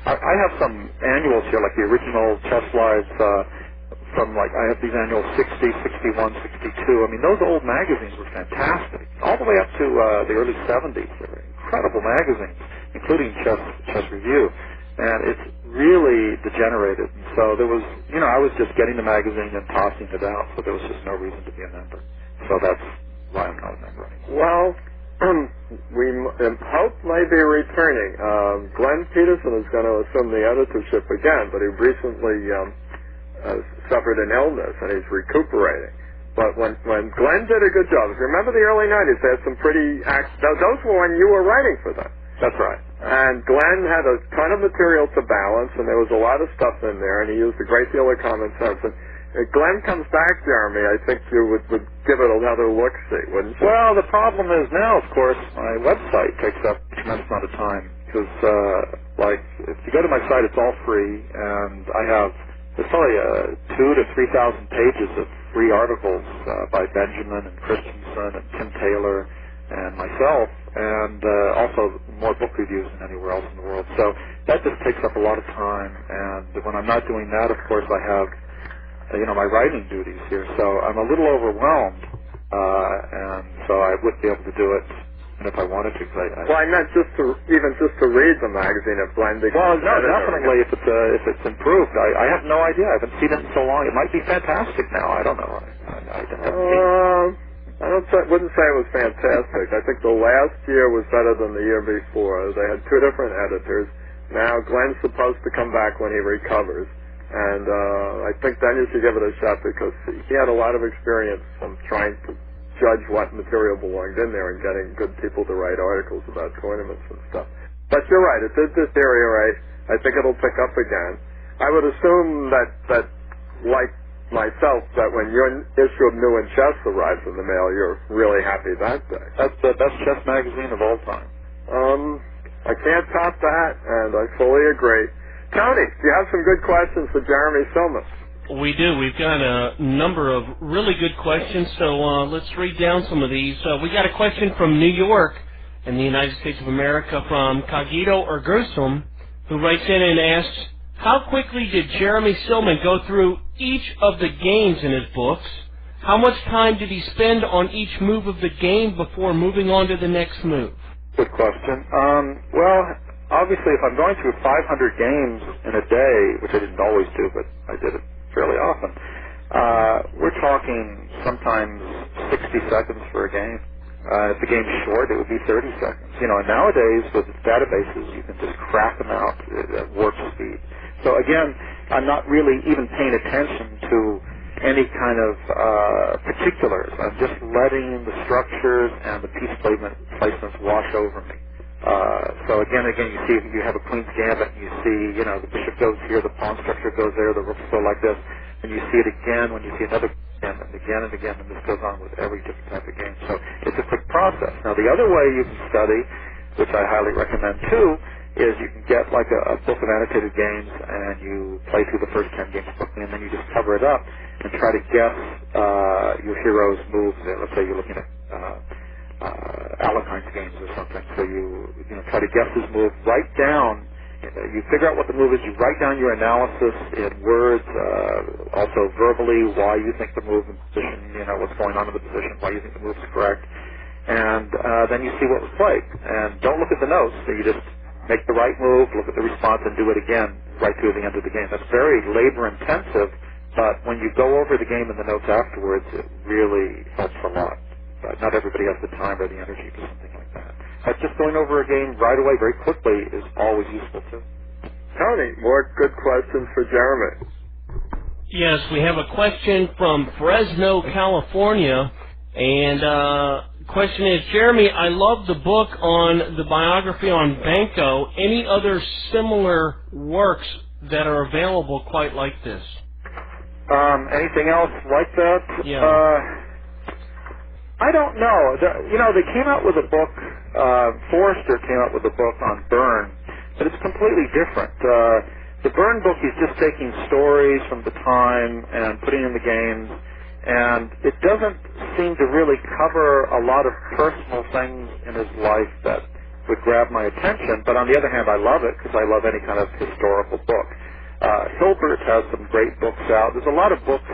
I have some annuals here, like the original Chess Lives from, like, I have these annuals 60, 61, 62. I mean, those old magazines were fantastic. All the way up to the early 70s. They were incredible magazines, including Chess Review. And it's really degenerated. And so there was, I was just getting the magazine and tossing it out, so there was just no reason to be a member. So that's why I'm not a member anymore. Well, we hope may be returning. Glenn Peterson is going to assume the editorship again, but he recently suffered an illness, and he's recuperating. But when Glenn did a good job, if you remember the early 90s, they had some pretty those were when you were writing for them. That's right. And Glenn had a ton of material to balance, and there was a lot of stuff in there, and he used a great deal of common sense. And if Glenn comes back, Jeremy, I think you would give it another look-see, wouldn't you? Well, the problem is now, of course, my website takes up a tremendous amount of time, because, if you go to my site, it's all free, and there's probably 2,000 to 3,000 pages of free articles by Benjamin and Christensen and Tim Taylor and myself, and also more book reviews than anywhere else in the world. So that just takes up a lot of time, and when I'm not doing that, of course, I have, my writing duties here. So I'm a little overwhelmed, and so I wouldn't be able to do it if I wanted to. Well, I meant just to read the magazine if Glenn becomes Well, no, definitely. If it's improved, I have no idea. I haven't seen it in so long. It might be fantastic now. I don't know. I haven't seen it. wouldn't say it was fantastic. I think the last year was better than the year before. They had two different editors. Now Glenn's supposed to come back when he recovers. And I think then you should give it a shot because he had a lot of experience from trying to judge what material belonged in there and getting good people to write articles about tournaments and stuff. But you're right, it did this area right. I think it'll pick up again. I would assume that like myself, that when your issue of New in Chess arrives in the mail, you're really happy that day. That's the best chess magazine of all time. I can't top that, and I fully agree. Tony, do you have some good questions for Jeremy Silman? We do. We've got a number of really good questions, so let's read down some of these. We got a question from New York in the United States of America from Cogito or Gersom, who writes in and asks, how quickly did Jeremy Silman go through each of the games in his books? How much time did he spend on each move of the game before moving on to the next move? Good question. Well, obviously, if I'm going through 500 games in a day, which I didn't always do, but I did it fairly often, we're talking sometimes 60 seconds for a game. If the game's short, it would be 30 seconds. You know, and nowadays, with databases, you can just crack them out at warp speed. So again, I'm not really even paying attention to any kind of particulars. I'm just letting the structures and the piece placements wash over me. So again, you see, you have a queen's gambit, and you see, you know, the bishop goes here, the pawn structure goes there, the rooks go like this, and you see it again when you see another gambit, and again, and this goes on with every different type of game. So it's a quick process. Now, the other way you can study, which I highly recommend too, is you can get like a book of annotated games, and you play through the first 10 games quickly, and then you just cover it up and try to guess your hero's moves. Let's say you're looking at Alekine's games or something. So you try to guess his move. Write down. You figure out what the move is. You write down your analysis in words, also verbally, why you think the move in position, you know, what's going on in the position, why you think the move is correct, and then you see what was played. And don't look at the notes. So you just make the right move, look at the response, and do it again right through the end of the game. That's very labor-intensive, but when you go over the game and the notes afterwards, it really helps a lot. But not everybody has the time or the energy for something like that. But just going over a game right away, very quickly, is always useful too. Tony, more good questions for Jeremy. Yes, we have a question from Fresno, California, and question is, Jeremy, I love the book on the biography on Banco. Any other similar works that are available quite like this? Anything else like that? Yeah. I don't know. They came out with a book, Forrester came out with a book on Byrne, but it's completely different. The Byrne book, he's just taking stories from the time and putting in the games, and it doesn't seem to really cover a lot of personal things in his life that would grab my attention, but on the other hand, I love it because I love any kind of historical book. Hilbert has some great books out. There's a lot of books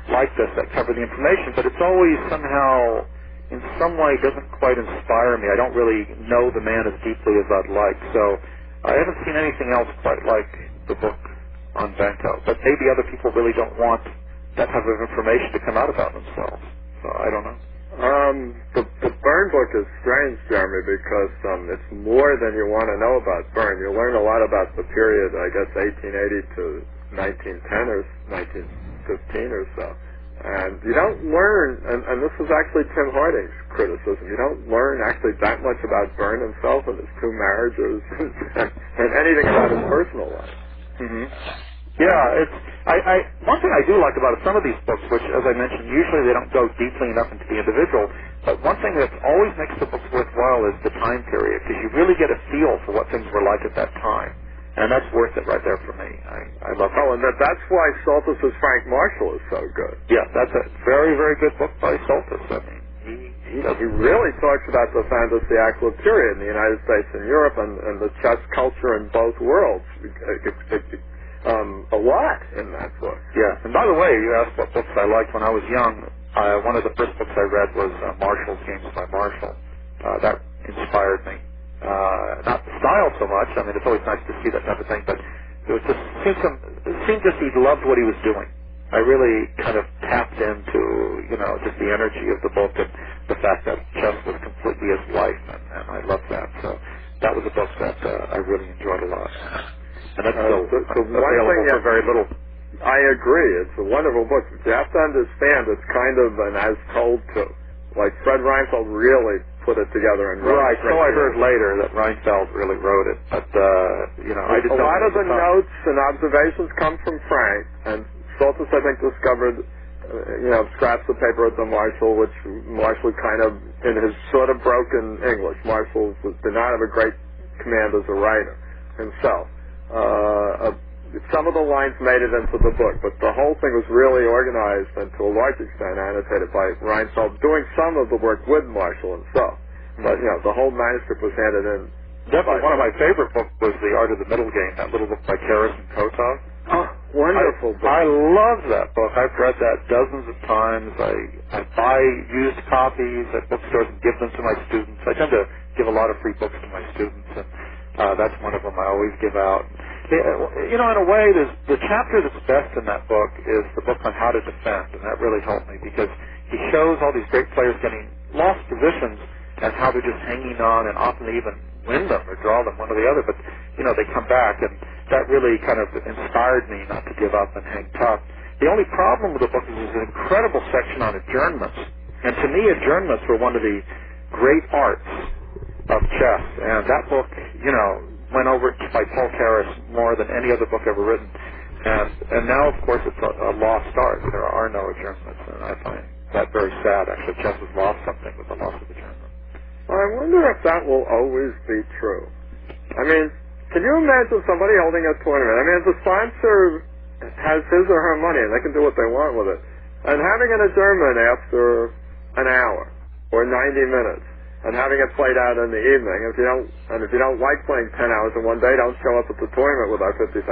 like this that cover the information, but it's always somehow, in some way, doesn't quite inspire me. I don't really know the man as deeply as I'd like, so I haven't seen anything else quite like the book on Banco. But maybe other people really don't want that type of information to come out about themselves, so I don't know. The Byrne book is strange, Jeremy, because it's more than you want to know about Byrne. You learn a lot about the period, I guess, 1880 to 1910 or 1915 or so. And you don't learn, and this is actually Tim Harding's criticism, you don't learn actually that much about Byrne himself and his two marriages and anything about his personal life. Mm-hmm. Yeah, one thing I do like about some of these books, which, as I mentioned, usually they don't go deeply enough into the individual, but one thing that always makes the books worthwhile is the time period, because you really get a feel for what things were like at that time. And that's worth it right there for me. I love it. Oh, and that's why Soltis's Frank Marshall is so good. Yeah, that's a very, very good book by Soltis. I mean, he really talks about the fantasy-active period in the United States and Europe and the chess culture in both worlds. A lot in that book. Yeah, and by the way, you asked what books I liked when I was young. One of the first books I read was Marshall's Games by Marshall. That inspired me. Not the style so much. I mean, it's always nice to see that type of thing, but it was just it seemed just he loved what he was doing. I really kind of tapped into, just the energy of the book and the fact that chess was completely his life, and I loved that. So that was a book that I really enjoyed a lot. And that's still available for very little. I agree. It's a wonderful book. You have to understand it's kind of an as told to. Like Fred Reinfeldt really put it together and wrote it. Right. So I heard later that Reinfeldt really wrote it, but I just a lot of the notes and observations come from Frank, and Soltis I think discovered scraps of paper at the Marshall, which Marshall kind of, in his sort of broken English, Marshall did not have a great command as a writer himself. Some of the lines made it into the book, but the whole thing was really organized and to a large extent annotated by Reinfeldt, doing some of the work with Marshall himself. But, the whole manuscript was handed in. Definitely one of my favorite books was The Art of the Middle Game, that little book by Karras and Kotov. Oh, wonderful book. I love that book. I've read that dozens of times. I buy used copies at bookstores and give them to my students. I tend to give a lot of free books to my students, and that's one of them I always give out. In a way, the chapter that's best in that book is the book on how to defend, and that really helped me because he shows all these great players getting lost positions and how they're just hanging on, and often they even win them or draw them, one or the other, but, they come back, and that really kind of inspired me not to give up and hang tough. The only problem with the book is there's an incredible section on adjournments, and to me, adjournments were one of the great arts of chess, and that book, went over by Paul Karras more than any other book ever written. And now, of course, it's a lost art. There are no adjournments, and I find that very sad. Actually, chess has lost something with the loss of adjournment. I wonder if that will always be true. I mean, can you imagine somebody holding a tournament? I mean, the sponsor has his or her money, and they can do what they want with it. And having an adjournment after an hour or 90 minutes, and having it played out in the evening. If you don't like playing 10 hours in one day, don't show up at the tournament with our $50,000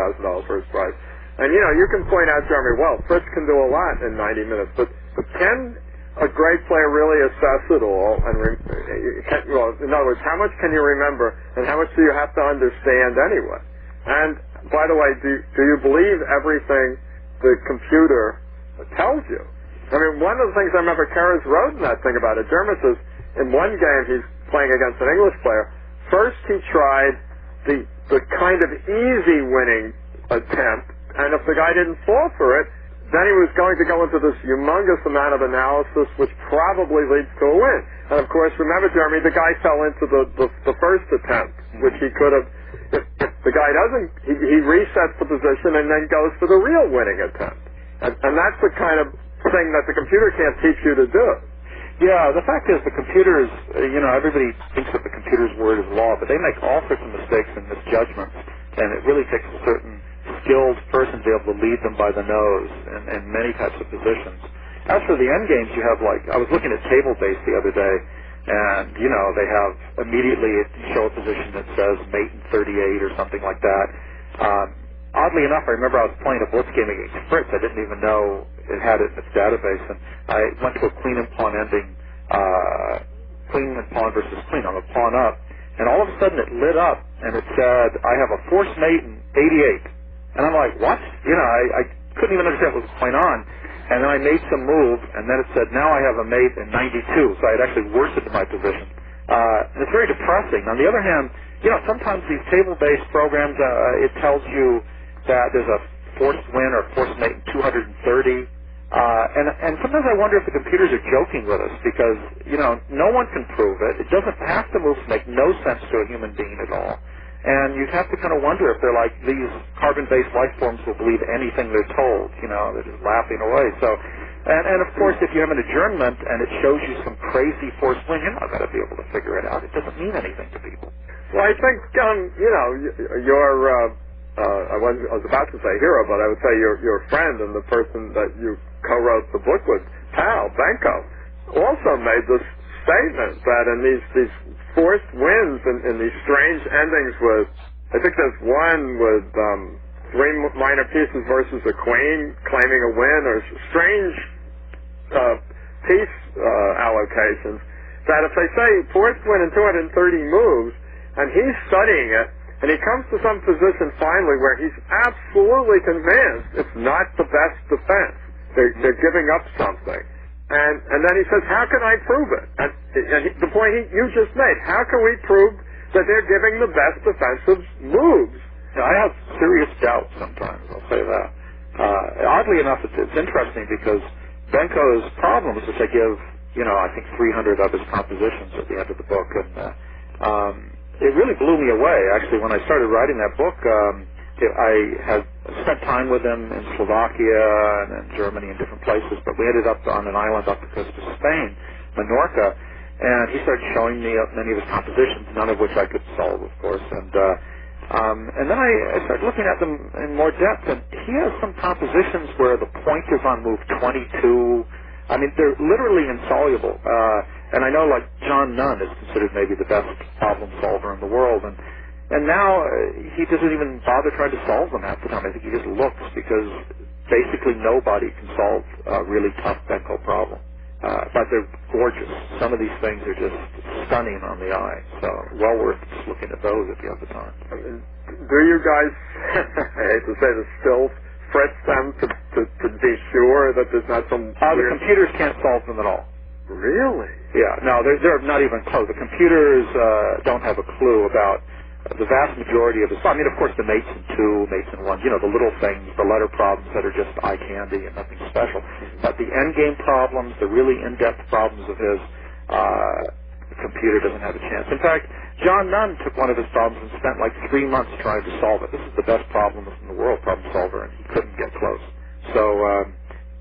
first prize. And you can point out, Jeremy, well, Fritz can do a lot in 90 minutes, but can a great player really assess it all? And in other words, how much can you remember, and how much do you have to understand anyway? And by the way, do you believe everything the computer tells you? I mean, one of the things I remember Karras wrote in that thing about adjournments is, in one game he's playing against an English player. First he tried the kind of easy winning attempt, and if the guy didn't fall for it, then he was going to go into this humongous amount of analysis, which probably leads to a win. And of course, remember, Jeremy, the guy fell into the first attempt, which he could have. If the guy doesn't, he resets the position and then goes for the real winning attempt. And that's the kind of thing that the computer can't teach you to do. Yeah, the fact is the computers, everybody thinks that the computer's word is law, but they make all sorts of mistakes and misjudgments, and it really takes a certain skilled person to be able to lead them by the nose in many types of positions. As for the endgames, you have I was looking at table base the other day, and, they have immediately show a position that says mate in 38 or something like that. Oddly enough, I remember I was playing a blitz game against Fritz. I didn't even know it had it in its database, and I went to a queen and pawn ending, queen and pawn versus queen. I'm a pawn up, and all of a sudden it lit up, and it said, I have a forced mate in 88. And I'm like, what? I couldn't even understand what was going on. And then I made some move, and then it said, now I have a mate in 92. So I had actually worsened my position. And it's very depressing. On the other hand, sometimes these table-based programs, it tells you that there's a forced win or forced mate in 230. And sometimes I wonder if the computers are joking with us because, no one can prove it. It doesn't have to move to make no sense to a human being at all. And you'd have to kind of wonder if they're like these carbon-based life forms will believe anything they're told. They're just laughing away. So, and of course, if you have an adjournment and it shows you some crazy forced win, you're not going to be able to figure it out. It doesn't mean anything to people. Well, I think, I was about to say hero, but I would say your friend and the person that you co-wrote the book with, Tal Benko, also made this statement that in these forced wins and these strange endings with, I think there's one with three minor pieces versus a queen claiming a win, or strange piece allocations, that if they say forced win in 230 moves, and he's studying it, and he comes to some position finally where he's absolutely convinced it's not the best defense, They're giving up something. And then he says, how can I prove it? And the point you just made, how can we prove that they're giving the best defensive moves? I have serious doubts sometimes, I'll say that. Oddly enough, it's interesting because Benko's problems, which I give, I think 300 of his compositions at the end of the book, and it really blew me away. Actually, when I started writing that book, I had spent time with him in Slovakia and in Germany and different places, but we ended up on an island off the coast of Spain, Menorca, and he started showing me many of his compositions, none of which I could solve, of course, and then I started looking at them in more depth, and he has some compositions where the point is on move 22. I mean, they're literally insoluble, and I know, like, John Nunn is considered maybe the best problem solver in the world, and now he doesn't even bother trying to solve them half the time. I think he just looks, because basically nobody can solve a really tough Benko problem. But they're gorgeous. Some of these things are just stunning on the eye. So well worth just looking at those if you have the time. Do you guys, I hate to say this, still fret them to be sure that there's not some The computers can't solve them at all. Really? Yeah, no, they're not even close. The computers don't have a clue about the vast majority of I mean, of course, the mates in 2, mates in 1, the little things, the letter problems that are just eye candy and nothing special. But the endgame problems, the really in-depth problems of his, the computer doesn't have a chance. In fact, John Nunn took one of his problems and spent like 3 months trying to solve it. This is the best problem in the world, problem solver, and he couldn't get close. So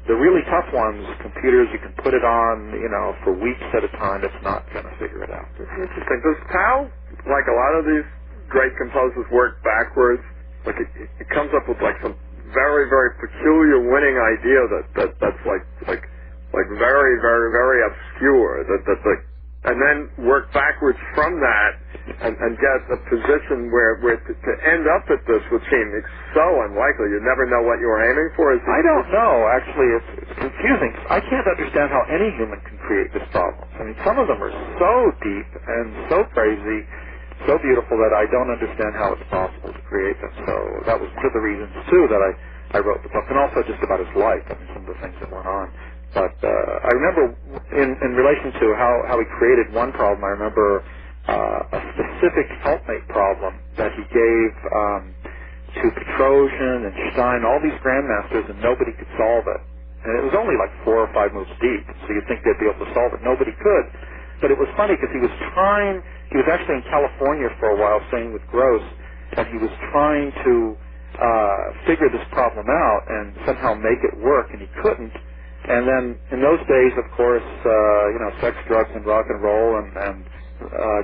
the really tough ones, computers, you can put it on, for weeks at a time. It's not going to figure it out. Interesting. Does Tao, like a lot of these great composers, work backwards? Like it comes up with like some very, very peculiar winning idea that's like very, very, very obscure. And then work backwards from that and get a position where to end up at this would seem so unlikely. You never know what you were aiming for. I don't know. Actually, it's confusing. I can't understand how any human can create this problem. I mean, some of them are so deep and so crazy, so beautiful that I don't understand how it's possible to create them. So that was one of the reasons, too, that I wrote the book, and also just about his life. I mean, some of the things that went on. But I remember in relation to how he created one problem, I remember a specific helpmate problem that he gave to Petrosian and Stein, all these grandmasters, and nobody could solve it. And it was only like 4 or 5 moves deep, so you'd think they'd be able to solve it. Nobody could. But it was funny because he was actually in California for a while staying with Gross, and he was trying to figure this problem out and somehow make it work, and he couldn't. And then in those days, of course, sex, drugs, and rock and roll, and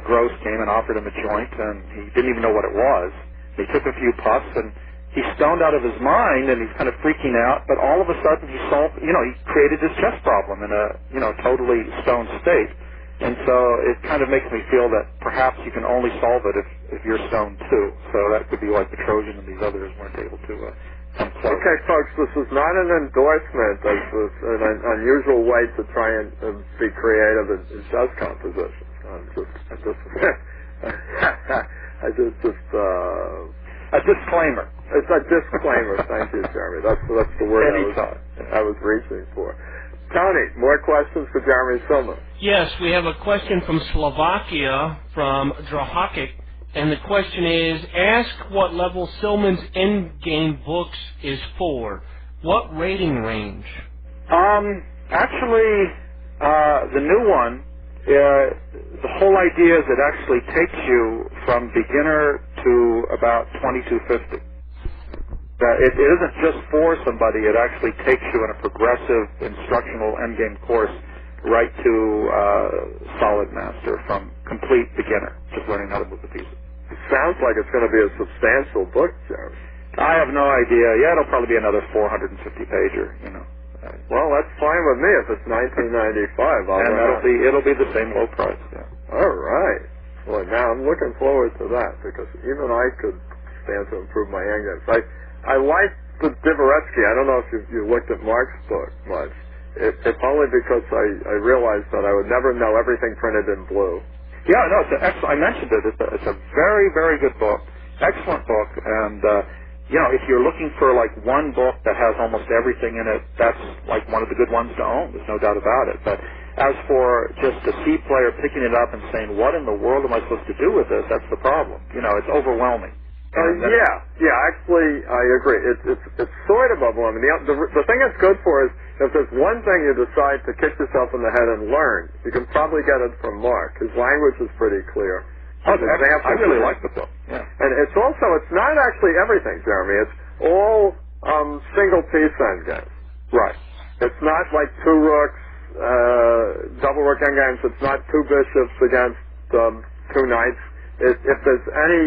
Gross came and offered him a joint, and he didn't even know what it was. He took a few puffs, and he's stoned out of his mind, and he's kind of freaking out, but all of a sudden he solved, he created this chess problem in a, totally stoned state. And so it kind of makes me feel that perhaps you can only solve it if you're stoned too. So that could be why Petrosian and these others weren't able to come close. Okay, folks, this is not an endorsement. This is an unusual way to try and be creative in jazz compositions. A disclaimer. It's a disclaimer. Thank you, Jeremy. That's the word I was reaching for. Tony, more questions for Jeremy Silman? Yes, we have a question from Slovakia, from Drahakic, and the question is, ask what level Silman's Endgame books is for. What rating range? Actually, the new one, the whole idea is it actually takes you from beginner to about 2250. It isn't just for somebody, it actually takes you in a progressive instructional endgame course right to solid master from complete beginner, just learning how to move the pieces. It sounds like it's going to be a substantial book, Jeremy. I have no idea. Yeah, it'll probably be another 450-pager, Well, that's fine with me if it's $19.95. It'll be the same low price. Yeah. All right. Well, now I'm looking forward to that because even I could stand to improve my endgames. I like the Dvoretsky. I don't know if you looked at Mark's book much. If only because I realized that I would never know everything printed in blue. Yeah, no, it's excellent. I mentioned it. It's a very, very good book. Excellent book. And if you're looking for like one book that has almost everything in it, that's like one of the good ones to own. There's no doubt about it. But as for just a C player picking it up and saying, what in the world am I supposed to do with this? That's the problem. It's overwhelming. Actually, I agree. It's sort of overwhelming. The thing it's good for is if there's one thing you decide to kick yourself in the head and learn, you can probably get it from Mark. His language is pretty clear. I really like the book. Yeah. And it's not actually everything, Jeremy. It's all single piece endgames. Right. It's not like two rooks, double rook endgames. It's not two bishops against two knights. If there's any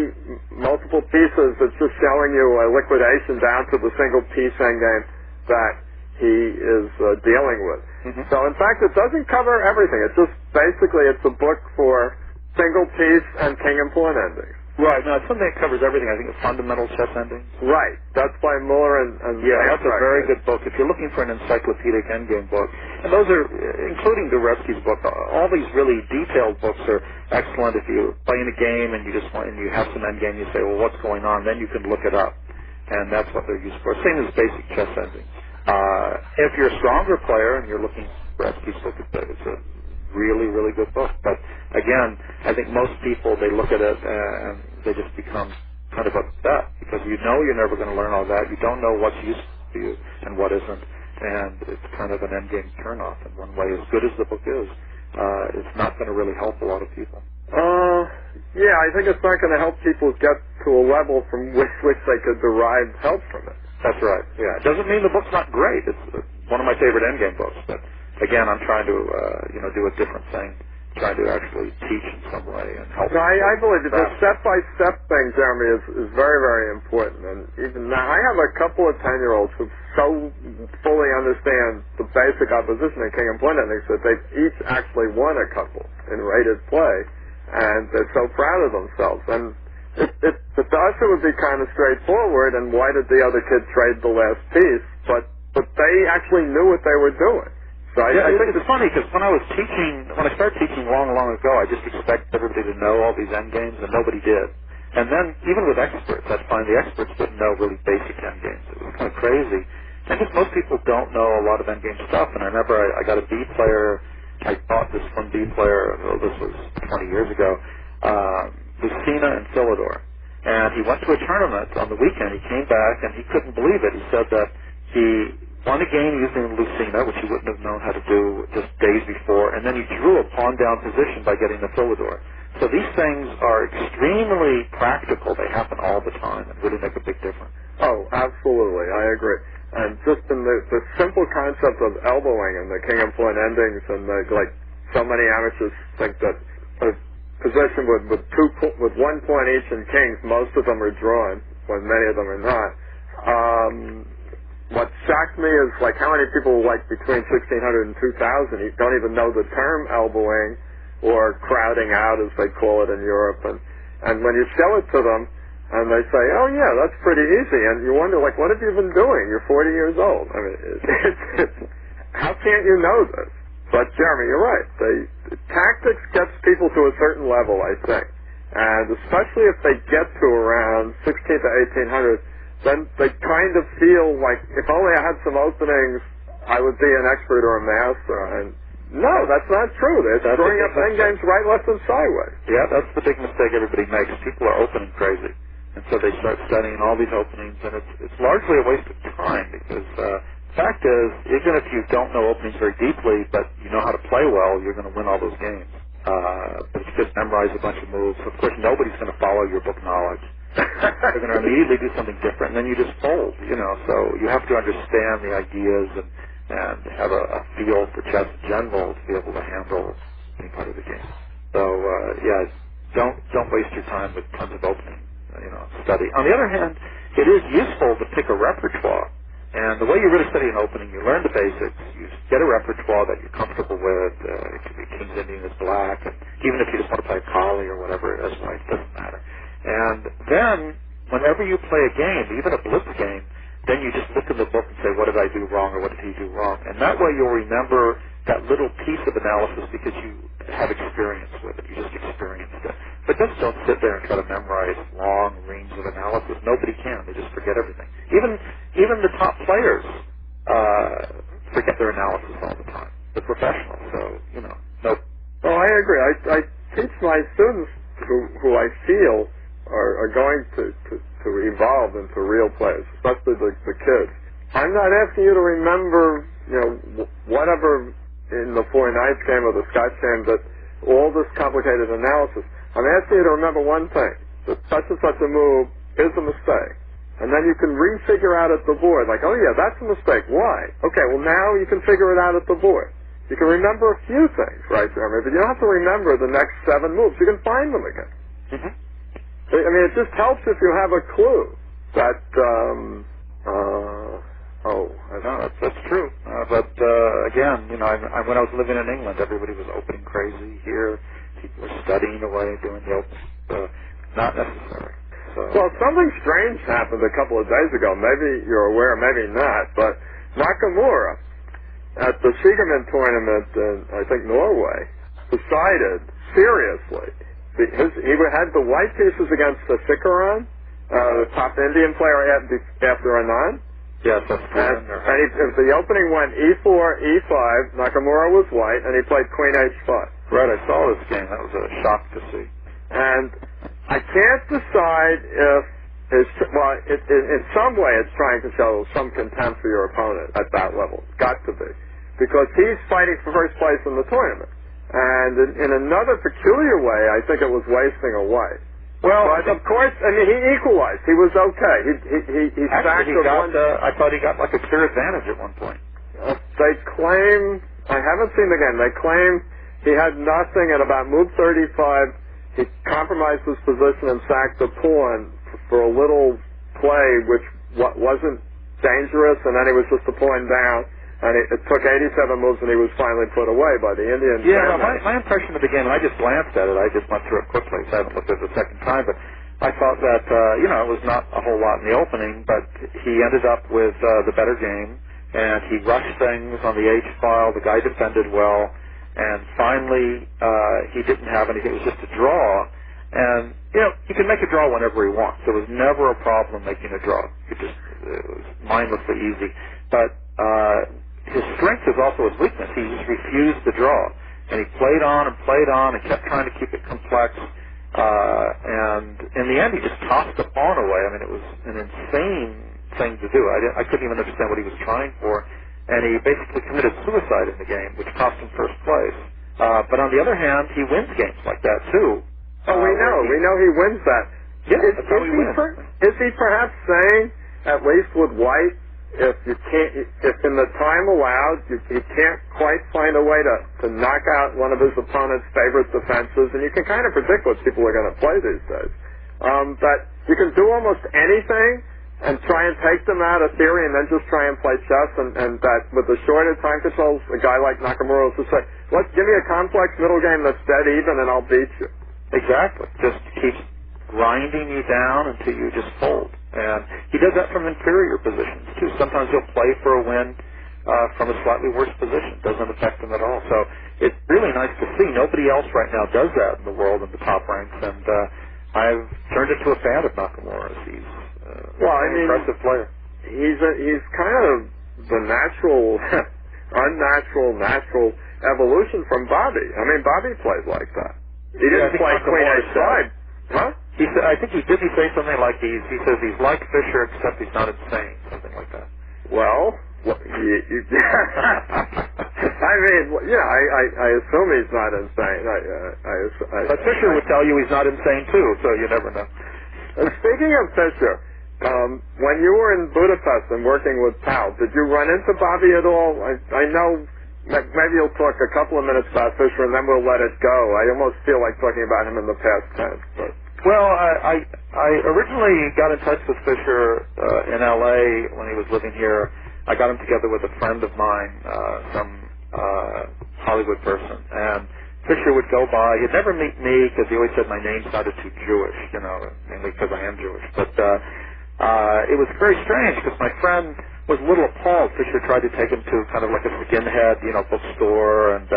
multiple pieces, it's just showing you a liquidation down to the single piece endgame that he is dealing with. Mm-hmm. So in fact, it doesn't cover everything. It's just basically it's a book for single piece and king and pawn endings. Right. No, it's something that covers everything. I think it's fundamental chess endings. Right. That's by Muller and that's a very good book. If you're looking for an encyclopedic endgame book, and those are, including Durevsky's book, all these really detailed books are excellent. If you're playing a game and you have some endgame, you say, well, what's going on? Then you can look it up, and that's what they're used for. Same as basic chess endings. If you're a stronger player and you're looking for Durevsky's book, it's a really, really good book. But again, I think most people, they look at it and they just become kind of upset because you're never going to learn all that. You don't know what's useful to you and what isn't, and it's kind of an endgame turnoff in one way. As good as the book is, it's not going to really help a lot of people. I think it's not going to help people get to a level from which they could derive help from it. That's right. Yeah, it doesn't mean the book's not great. It's one of my favorite endgame books, but again, I'm trying to, do a different thing, trying to actually teach in some way and help. No, I believe that the step-by-step thing, Jeremy, is very, very important. And even now, I have a couple of 10-year-olds who so fully understand the basic opposition in king and pawn endings that they've each actually won a couple in rated play, and they're so proud of themselves. And to us, it would be kind of straightforward, and why did the other kid trade the last piece? But they actually knew what they were doing. So I think it's funny because when I started teaching long, long ago, I just expected everybody to know all these endgames, and nobody did. And then even with experts, I'd find the experts didn't know really basic endgames. It was kind of crazy. And just most people don't know a lot of endgame stuff. And I remember I got a B player. I bought this from B player. This was 20 years ago. Lucina and Philidor. And he went to a tournament on the weekend. He came back and he couldn't believe it. He said that he won a game using Lucina, which he wouldn't have known how to do just days before, and then he drew a pawn-down position by getting the Philidor. So these things are extremely practical. They happen all the time and really make a big difference. Oh, absolutely. I agree. And just in the simple concept of elbowing and the king and pawn endings, and so many amateurs think that a position with 1 point each in kings, most of them are drawn, when many of them are not. What shocked me is how many people between 1600 and 2000 don't even know the term elbowing or crowding out, as they call it in Europe. And when you show it to them and they say, oh yeah, that's pretty easy, and you wonder what have you been doing? You're 40 years old. I mean, how can't you know this? But Jeremy, you're right. The tactics gets people to a certain level, I think. And especially if they get to around 16 to 1800, then they kind of feel like if only I had some openings, I would be an expert or a master. And no, that's not true. They're throwing up endgames right, left, and sideways. Yeah, that's the big mistake everybody makes. People are opening crazy, and so they start studying all these openings, and it's largely a waste of time because the fact is, even if you don't know openings very deeply, but you know how to play well, you're going to win all those games. But if you just memorize a bunch of moves, of course, nobody's going to follow your book knowledge. They're going to immediately do something different, and then you just fold, So you have to understand the ideas and have a feel for chess in general to be able to handle any part of the game. So, don't waste your time with tons of opening, study. On the other hand, it is useful to pick a repertoire. And the way you really study an opening, you learn the basics, you get a repertoire that you're comfortable with. It could be King's Indian is black, and even if you just want to play a collie or whatever it is, right, it doesn't matter. And then, whenever you play a game, even a blitz game, then you just look in the book and say, what did I do wrong or what did he do wrong? And that way you'll remember that little piece of analysis because you have experience with it. You just experienced it. But But just don't sit there and try to memorize long reams of analysis. Nobody can. They just forget everything. Even the top players forget their analysis all the time. The professionals. So, no. Oh, I agree. I teach my students who I feel are going to evolve into real players, especially the kids. I'm not asking you to remember, whatever in the Four Knights game or the Scotch game, that all this complicated analysis. I'm asking you to remember one thing, that such and such a move is a mistake. And then you can refigure out at the board, like, oh yeah, that's a mistake. Why? Okay, well now you can figure it out at the board. You can remember a few things, right, Jeremy? But you don't have to remember the next 7 moves. You can find them again. Mm-hmm. I mean, it just helps if you have a clue that, that's true. But again, when I was living in England, everybody was opening crazy. Here, people were studying away, doing the open. Not necessary. So, well, something strange happened a couple of days ago. Maybe you're aware, maybe not. But Nakamura, at the Zuckerman tournament in, I think, Norway, decided seriously. He had the white pieces against the Fischer, the top Indian player after Anand. yes, that's true. And the opening went E4, E5. Nakamura was white, and he played Queen H5. Right, I saw this game. That was a shock to see. And I can't decide if in some way it's trying to show some contempt for your opponent at that level. It's got to be. Because he's fighting for first place in the tournament. And in another peculiar way, I think it was wasting a white. Well, but of course, I mean, he equalized. He was okay. He stacked I thought he got like a clear advantage at one point. They claim, I haven't seen the game, they claim he had nothing at about move 35. He compromised his position and sacked the pawn for a little play which wasn't dangerous, and then he was just a pawn down. And it took 87 moves, and he was finally put away by the Indians. Yeah, my impression of the game, and I just glanced at it, I just went through it quickly, so I haven't looked at it the second time, but I thought that, it was not a whole lot in the opening, but he ended up with the better game, and he rushed things on the H file, the guy defended well, and finally he didn't have anything, it was just a draw, and, you can make a draw whenever he wants. There was never a problem making a draw. It was mindlessly easy. But his strength is also his weakness. He just refused to draw. And he played on and kept trying to keep it complex. And in the end, he just tossed the pawn away. I mean, it was an insane thing to do. I couldn't even understand what he was trying for. And he basically committed suicide in the game, which cost him first place. But on the other hand, he wins games like that, too. Oh, we know. We know he wins that. Yeah, that's how he wins. Is he perhaps saying, at least with white, if in the time allowed, you can't quite find a way to knock out one of his opponent's favorite defenses, and you can kind of predict what people are going to play these days, that you can do almost anything and try and take them out of theory and then just try and play chess, and that with the shorter time controls, a guy like Nakamura will just say, give me a complex middle game that's dead even and I'll beat you. Exactly. Just keeps grinding you down until you just fold. And he does that from inferior positions, too. Sometimes he'll play for a win from a slightly worse position. Doesn't affect him at all. So it's really nice to see. Nobody else right now does that in the world in the top ranks. And I've turned into a fan of Nakamura. He's an impressive player. He's kind of the natural, unnatural, natural evolution from Bobby. I mean, Bobby played like that. He didn't play Queen H5. Huh? He said, I think he say something like he says he's like Fischer except he's not insane, something like that. Well, I mean, I assume he's not insane. But Fischer would tell you he's not insane too, so you never know. Speaking of Fischer, when you were in Budapest and working with Pal, did you run into Bobby at all? I know. Maybe you'll talk a couple of minutes about Fischer, and then we'll let it go. I almost feel like talking about him in the past tense. But. Well, I originally got in touch with Fischer in L.A. when he was living here. I got him together with a friend of mine, some Hollywood person, and Fischer would go by. He'd never meet me because he always said my name sounded too Jewish, mainly because I am Jewish. But it was very strange because my friend was a little appalled. Fischer tried to take him to kind of like a skinhead, bookstore, and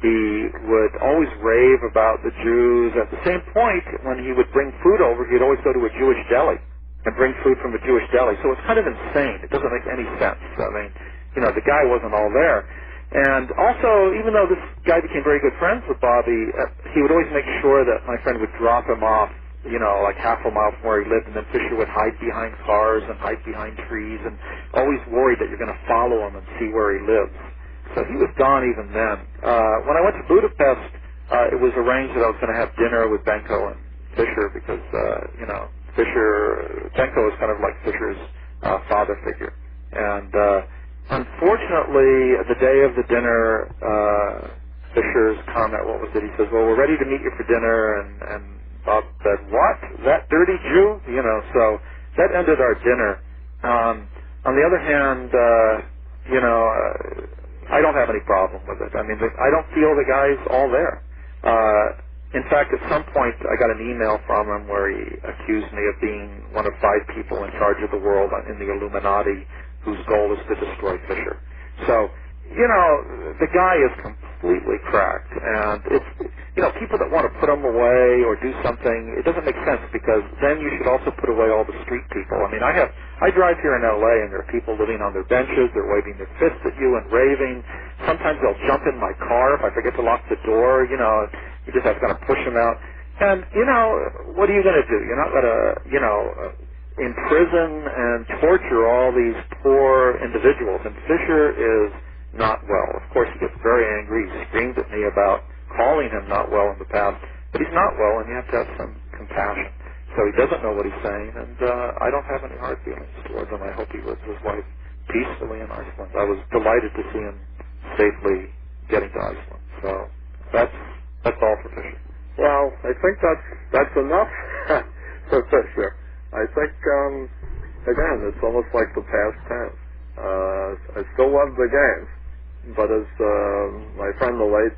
He would always rave about the Jews. At the same point, when he would bring food over, he'd always go to a Jewish deli and bring food from a Jewish deli. So it's kind of insane. It doesn't make any sense. I mean, the guy wasn't all there. And also, even though this guy became very good friends with Bobby, he would always make sure that my friend would drop him off, like half a mile from where he lived, and then Fischer would hide behind cars and hide behind trees and always worried that you're going to follow him and see where he lives. So he was gone even then. When I went to Budapest, it was arranged that I was going to have dinner with Benko and Fischer because, Benko was kind of like Fischer's father figure. And unfortunately, the day of the dinner, Fischer's comment, what was it? He says, well, we're ready to meet you for dinner. And Bob said, what? That dirty Jew? So that ended our dinner. On the other hand, I don't have any problem with it. I mean, I don't feel the guy's all there. In fact, at some point, I got an email from him where he accused me of being one of 5 people in charge of the world in the Illuminati whose goal is to destroy Fischer. So, the guy is completely cracked. And it's, people that want to put him away or do something, it doesn't make sense because then you should also put away all the street people. I mean, I drive here in L.A. and there are people living on their benches, they're waving their fists at you and raving. Sometimes they'll jump in my car if I forget to lock the door, you just have to kind of push them out. And, what are you going to do? You're not going to, imprison and torture all these poor individuals. And Fischer is not well. Of course, he gets very angry. He screamed at me about calling him not well in the past. But he's not well, and you have to have some compassion. So he doesn't know what he's saying, and I don't have any hard feelings towards him. I hope he lives his life peacefully in Iceland. I was delighted to see him safely getting to Iceland. So that's all for Fischer. Well, I think that's enough for Fischer. I think, again, it's almost like the past tense. I still love the games, but as my friend the late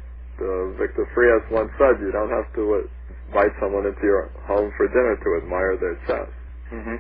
Victor Frias once said, you don't have to invite someone into your home for dinner to admire their chess. Mm-hmm.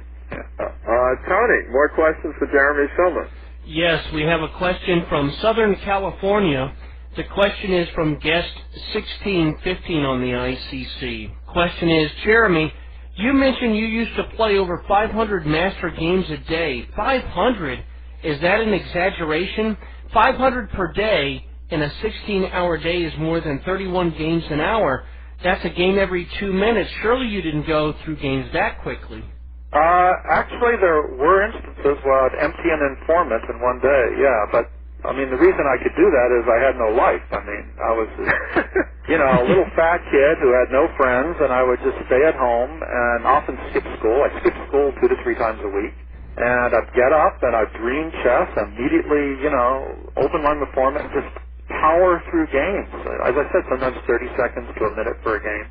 Tony, more questions for Jeremy Silman? Yes, we have a question from Southern California. The question is from guest 1615 on the ICC. Question is, Jeremy, you mentioned you used to play over 500 master games a day. 500? Is that an exaggeration? 500 per day in a 16-hour day is more than 31 games an hour. That's a game every 2 minutes. Surely you didn't go through games that quickly. Actually, there were instances where I'd empty an informant in one day, yeah, but I mean, the reason I could do that is I had no life. I mean, I was, a little fat kid who had no friends, and I would just stay at home and often skip school. I skipped school 2 to 3 times a week, and I'd get up and I'd dream chess, immediately, open my informant and just power through games. As I said, sometimes 30 seconds to a minute for a game.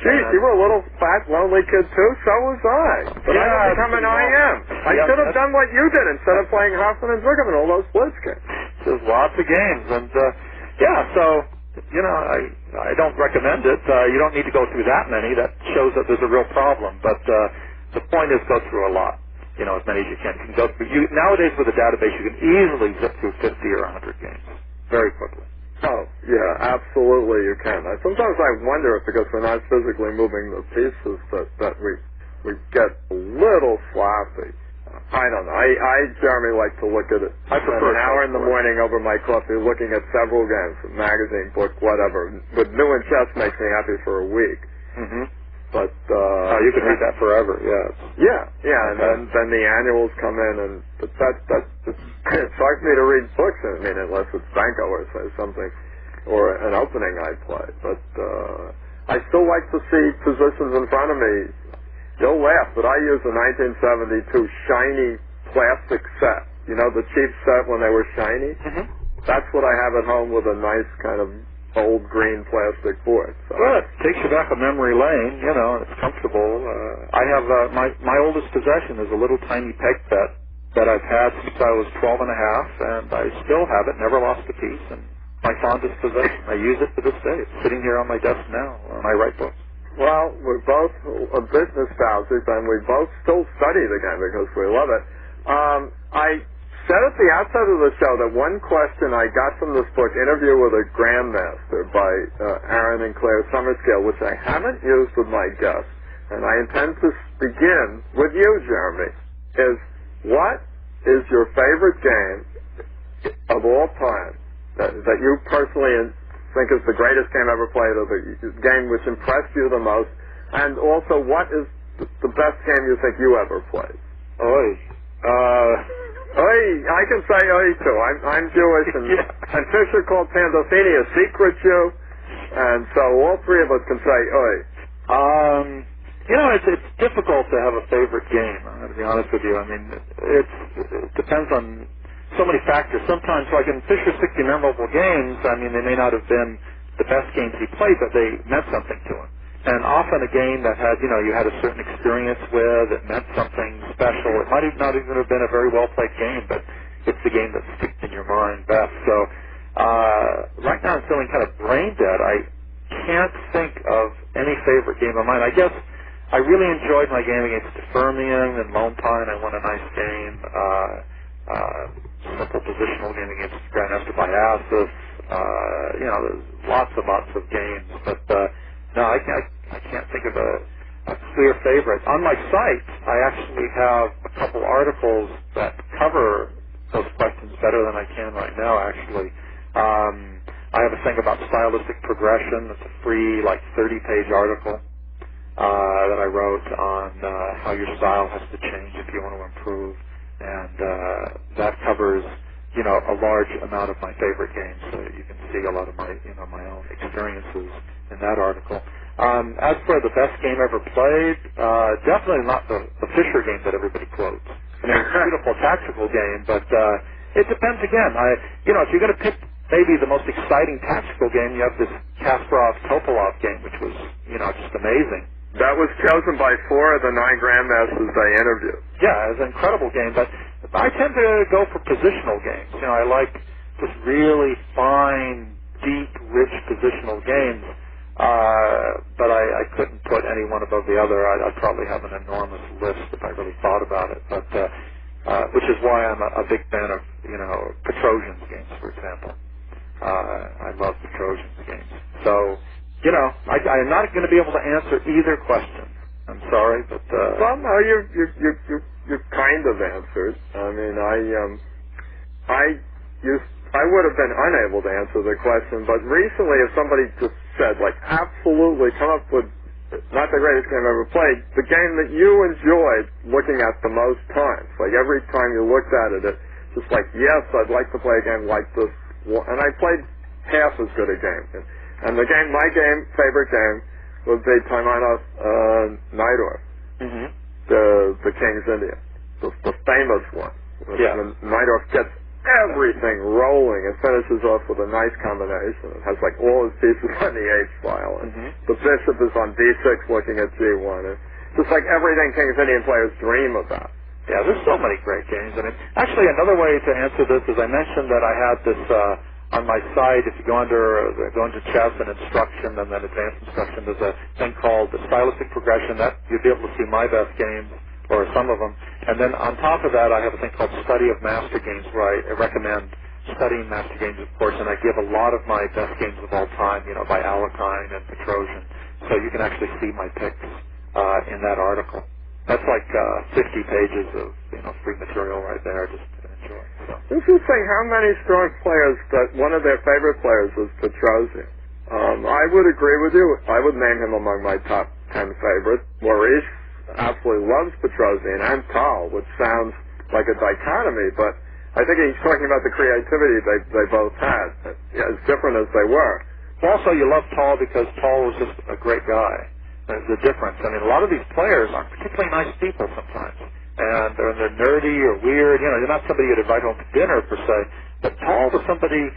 Geez, you were a little fat, lonely kid too. So was I. But I didn't become an IM. I should have done what you did instead of playing Hoffman and Zuckerman, all those blitz games. There's lots of games, and I don't recommend it. You don't need to go through that many. That shows that there's a real problem. But the point is, go through a lot. As many as you can. You can go through. Nowadays, with a database, you can easily zip through 50 or 100 games very quickly. Oh, yeah, absolutely you can. Sometimes I wonder if because we're not physically moving the pieces that we get a little sloppy. I don't know. I Jeremy, like to look at it. I prefer an hour in the morning over my coffee looking at several games, magazine, book, whatever. But new in chess makes me happy for a week. Mm-hmm. But you can read that forever, yeah. And then the annuals come in, and it's hard for me to read books. I mean, unless it's Benko or say something, or an opening I play. But I still like to see positions in front of me. You'll laugh, but I use a 1972 shiny plastic set. The cheap set when they were shiny. Mm-hmm. That's what I have at home with a nice kind of old green plastic board. So. Well, it takes you back a memory lane, and it's comfortable. I have my oldest possession is a little tiny peg set that I've had since I was 12 and a half, and I still have it, never lost a piece, and my fondest possession. I use it to this day. It's sitting here on my desk now when I write books. Well, we're both business spouses, and we both still study the game because we love it. I said at the outset of the show that one question I got from this book, Interview with a Grandmaster by Aaron and Claire Summerscale, which I haven't used with my guests, and I intend to begin with you, Jeremy, is what is your favorite game of all time that you personally think is the greatest game ever played, or the game which impressed you the most, and also what is the best game you think you ever played? I can say oi too. I'm Jewish, and Fischer called Pandolfini a secret Jew, and so all three of us can say oi. It's difficult to have a favorite game. I'm going to be honest with you. I mean, it depends on so many factors. Sometimes, like in Fischer's 60 memorable games, I mean, they may not have been the best games he played, but they meant something to him. And often a game that had, you had a certain experience with, it meant something special. It might not even have been a very well-played game, but it's the game that sticks in your mind best. So right now I'm feeling kind of brain dead. I can't think of any favorite game of mine. I guess I really enjoyed my game against Fermium and Lone Pine. I won a nice game. Simple positional game against Grandmaster Biasis. There's lots of games, but no, I can't think of a clear favorite. On my site, I actually have a couple articles that cover those questions better than I can right now, actually. I have a thing about stylistic progression. It's a free, 30-page article that I wrote on how your style has to change if you want to improve. And that covers, a large amount of my favorite games. So you can see a lot of my, my own experiences in that article. As for the best game ever played, definitely not the Fischer game that everybody quotes. I mean, it's a beautiful tactical game, but it depends again. If you're going to pick maybe the most exciting tactical game, you have this Kasparov-Topalov game, which was, just amazing. That was chosen by 4 of the 9 Grandmasters I interviewed. Yeah, it was an incredible game, but I tend to go for positional games. I like just really fine, deep, rich positional games. But I couldn't put any one above the other. I'd probably have an enormous list if I really thought about it. But which is why I'm a big fan of Petrosian's games, for example. I love Petrosian's games. So I'm not going to be able to answer either question. I'm sorry, but well, no, you kind of answered. I mean, I would have been unable to answer the question, but recently if somebody just said, absolutely come up with not the greatest game ever played, the game that you enjoyed looking at the most times, every time you looked at it, it's just yes, I'd like to play a game like this, and I played half as good a game. And my favorite game would be Taimanov Naidorf, the King's Indian, the famous one. Yeah. When Naidorf gets everything rolling and finishes off with a nice combination. It has all his pieces on the H file. And the bishop is on D6 looking at G1. And just everything King's Indian players dream about. Yeah, there's so many great games. I mean, actually, another way to answer this is I mentioned that I had this on my site. If you go into chess and instruction and then advanced instruction, there's a thing called the stylistic progression. That you'll be able to see my best games, or some of them. And then on top of that, I have a thing called Study of Master Games, where I recommend studying master games, of course, and I give a lot of my best games of all time, by Alekhine and Petrosian. So you can actually see my picks in that article. That's 50 pages of free material right there, just to enjoy. So. Interesting how many strong players that one of their favorite players was Petrosian. I would agree with you. I would name him among my top 10 favorites. Maurice absolutely loves Petrosian and Tal, which sounds like a dichotomy, but I think he's talking about the creativity they both had, as different as they were. Also, you love Tal because Tal was just a great guy. There's the difference. I mean, a lot of these players aren't particularly nice people sometimes, and they're nerdy or weird. They're not somebody you'd invite home to dinner per se, but Tal was somebody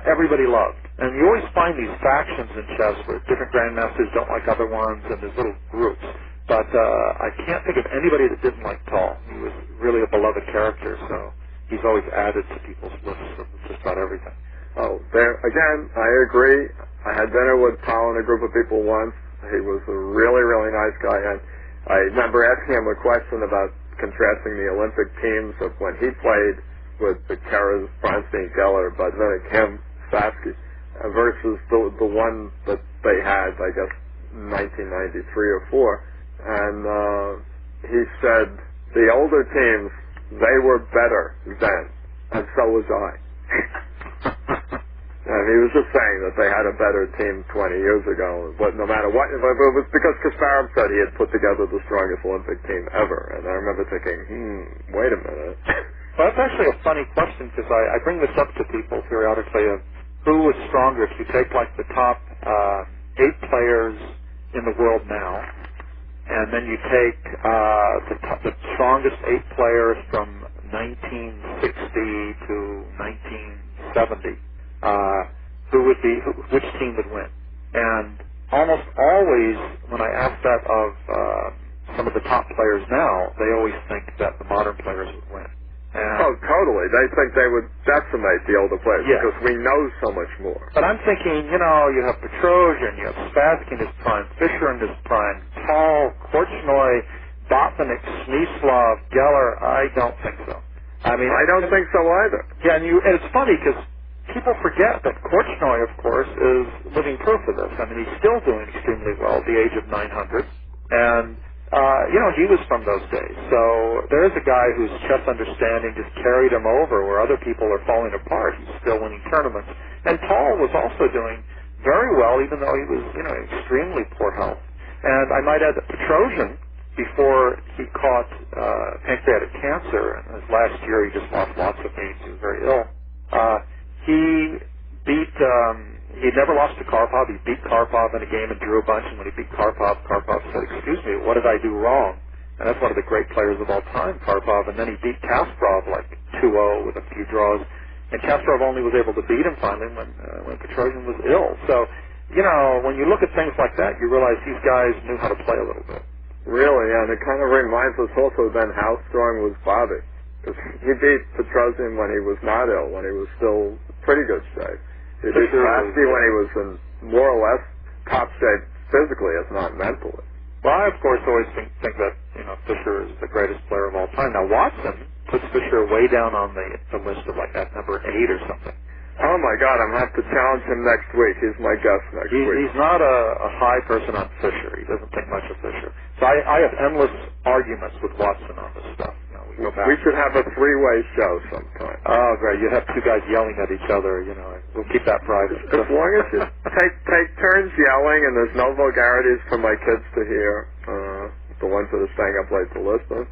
everybody loved. And you always find these factions in chess where different grandmasters don't like other ones, and there's little groups. But I can't think of anybody that didn't like Tal. He was really a beloved character, so he's always added to people's lists of just about everything. Oh, there again, I agree. I had dinner with Tal and a group of people once. He was a really, really nice guy, and I remember asking him a question about contrasting the Olympic teams of when he played with the Keres, Bronstein, Geller, Budvinick, him, Safsky, versus the one that they had, I guess, 1993 or 4. And he said the older teams, they were better then, and so was I. And he was just saying that they had a better team 20 years ago, but no matter what, it was because Kasparov said he had put together the strongest Olympic team ever, and I remember thinking, wait a minute. Well, that's actually a funny question, because I bring this up to people periodically of who is stronger if you take like the top 8 players in the world now, and then you take the strongest 8 players from 1960 to 1970. Which team would win? And almost always, when I ask that of some of the top players now, they always think that the modern players would win. Oh, totally. They think they would decimate the older players because we know so much more. But I'm thinking, you have Petrosian, you have Spassky in his prime, Fischer in his prime, Tall, Korchnoi, Botvinnik, Smyslov, Geller. I don't think so. I don't think so either. Yeah, and it's funny because people forget that Korchnoi, of course, is living proof of this. I mean, he's still doing extremely well at the age of 900. And, he was from those days. So there is a guy whose chess understanding just carried him over where other people are falling apart. He's still winning tournaments. And Tall was also doing very well, even though he was, extremely poor health. And I might add that Petrosian, before he caught pancreatic cancer, and his last year he just lost lots of games, he was very ill, he beat, he never lost to Karpov. He beat Karpov in a game and drew a bunch, and when he beat Karpov, Karpov said, "Excuse me, what did I do wrong?" And that's one of the great players of all time, Karpov. And then he beat Kasparov like 2-0 with a few draws. And Kasparov only was able to beat him finally when Petrosian was ill. So, when you look at things like that, you realize these guys knew how to play a little bit. Really, and it kind of reminds us also then how strong was Bobby. Because he beat Petrosian when he was not ill, when he was still pretty good shape. He beat Spassky when he was in more or less top shape physically, if not mentally. Well, I, of course, always think that, Fischer is the greatest player of all time. Now, Watson puts Fischer way down on the list of like at number 8 or something. Oh, my God, I'm going to have to challenge him next week. He's my guest next week. He's not a high person on Fischer. He doesn't think much of Fischer. So I have endless arguments with Watson on this stuff. We should have a 3-way show sometime. Oh, great. You have 2 guys yelling at each other, We'll keep that private. As long as you take turns yelling and there's no vulgarities for my kids to hear, the ones that are staying up late to listen,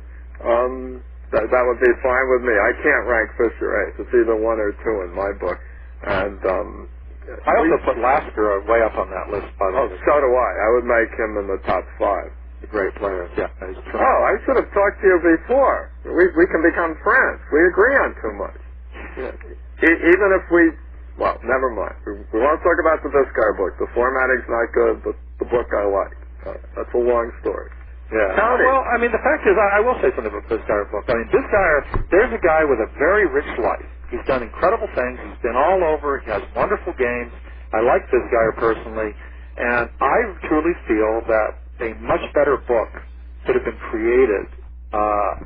that would be fine with me. I can't rank Fischer 8. It's either 1 or 2 in my book. And I also put Lasker way up on that list, by the way. So do I. I would make him in the top 5. A great player. Yeah, he's true. Oh, I should have talked to you before. We can become friends. We agree on too much. Yeah. Even if well, never mind. We won't talk about the Viscar book. The formatting's not good, but the book I like. That's a long story. Yeah. Tony. Well, the fact is, I will say something about Viscar book. Viscar, there's a guy with a very rich life. He's done incredible things. He's been all over. He has wonderful games. I like Viscar personally, and I truly feel that a much better book could have been created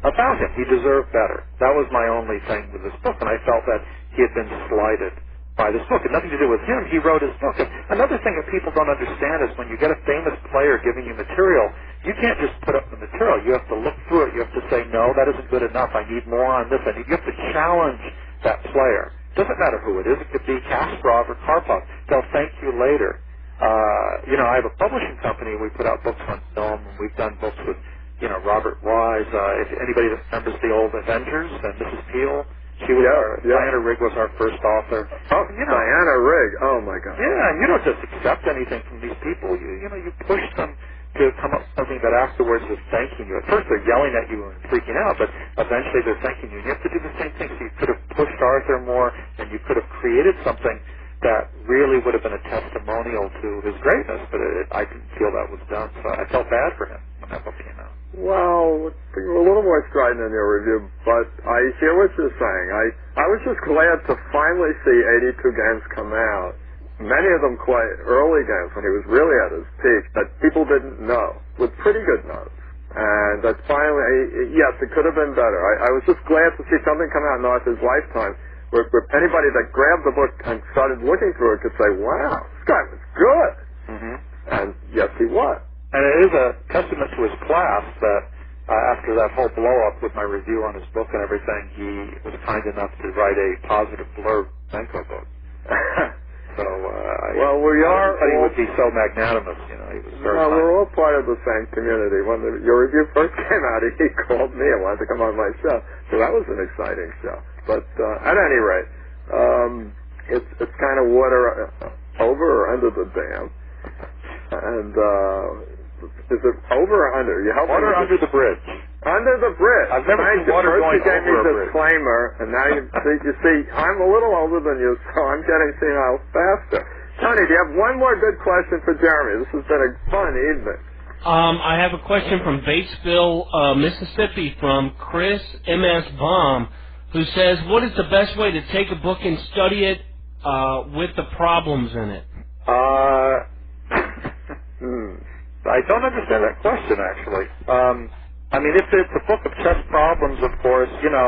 about him. He deserved better. That was my only thing with this book, and I felt that he had been slighted by this book. It had nothing to do with him. He wrote his book. And another thing that people don't understand is when you get a famous player giving you material, you can't just put up the material. You have to look through it. You have to say, no, that isn't good enough. I need more on this. You have to challenge that player. It doesn't matter who it is. It could be Kasparov or Karpov. They'll thank you later. I have a publishing company. We put out books on film. We've done books with, Robert Wise. If anybody that remembers the old Avengers and Mrs. Peel, she was Diana Rigg was our first author. Oh, Diana Rigg. Oh my God. Yeah, and you don't just accept anything from these people. You push them to come up with something that afterwards is thanking you. At first they're yelling at you and freaking out, but eventually they're thanking you. And you have to do the same thing. So you could have pushed Arthur more, and you could have created something that really would have been a testimonial to his greatness, but I didn't feel that was done, so I felt bad for him when that book came out. Well, a little more strident in your review, but I hear what you're saying. I was just glad to finally see 82 games come out, many of them quite early games when he was really at his peak, that people didn't know, with pretty good notes. And that finally, yes, it could have been better. I was just glad to see something come out in Arthur's lifetime where anybody that grabbed the book and started looking through it could say, wow, this guy was good. Mm-hmm. And yes, he was. And it is a testament to his class that after that whole blow-up with my review on his book and everything, he was kind enough to write a positive blurb Benko book. So, well, we are. He would be so magnanimous, you know. He was very well, we're all part of the same community. When your review first came out, he called me and wanted to come on my show. So that was an exciting show. But at any rate, it's kind of water over or under the dam. And is it over or under? You help water under the bridge. Under the bridge. I've never seen water going over a bridge. First you gave me a disclaimer, and now you see, I'm a little older than you, so I'm getting senile faster. Tony, do you have one more good question for Jeremy? This has been a fun evening. I have a question from Batesville, Mississippi, from Chris M.S. Baum, who says, what is the best way to take a book and study it with the problems in it? I don't understand that question, actually. I mean, if it's a book of chess problems, of course, you know,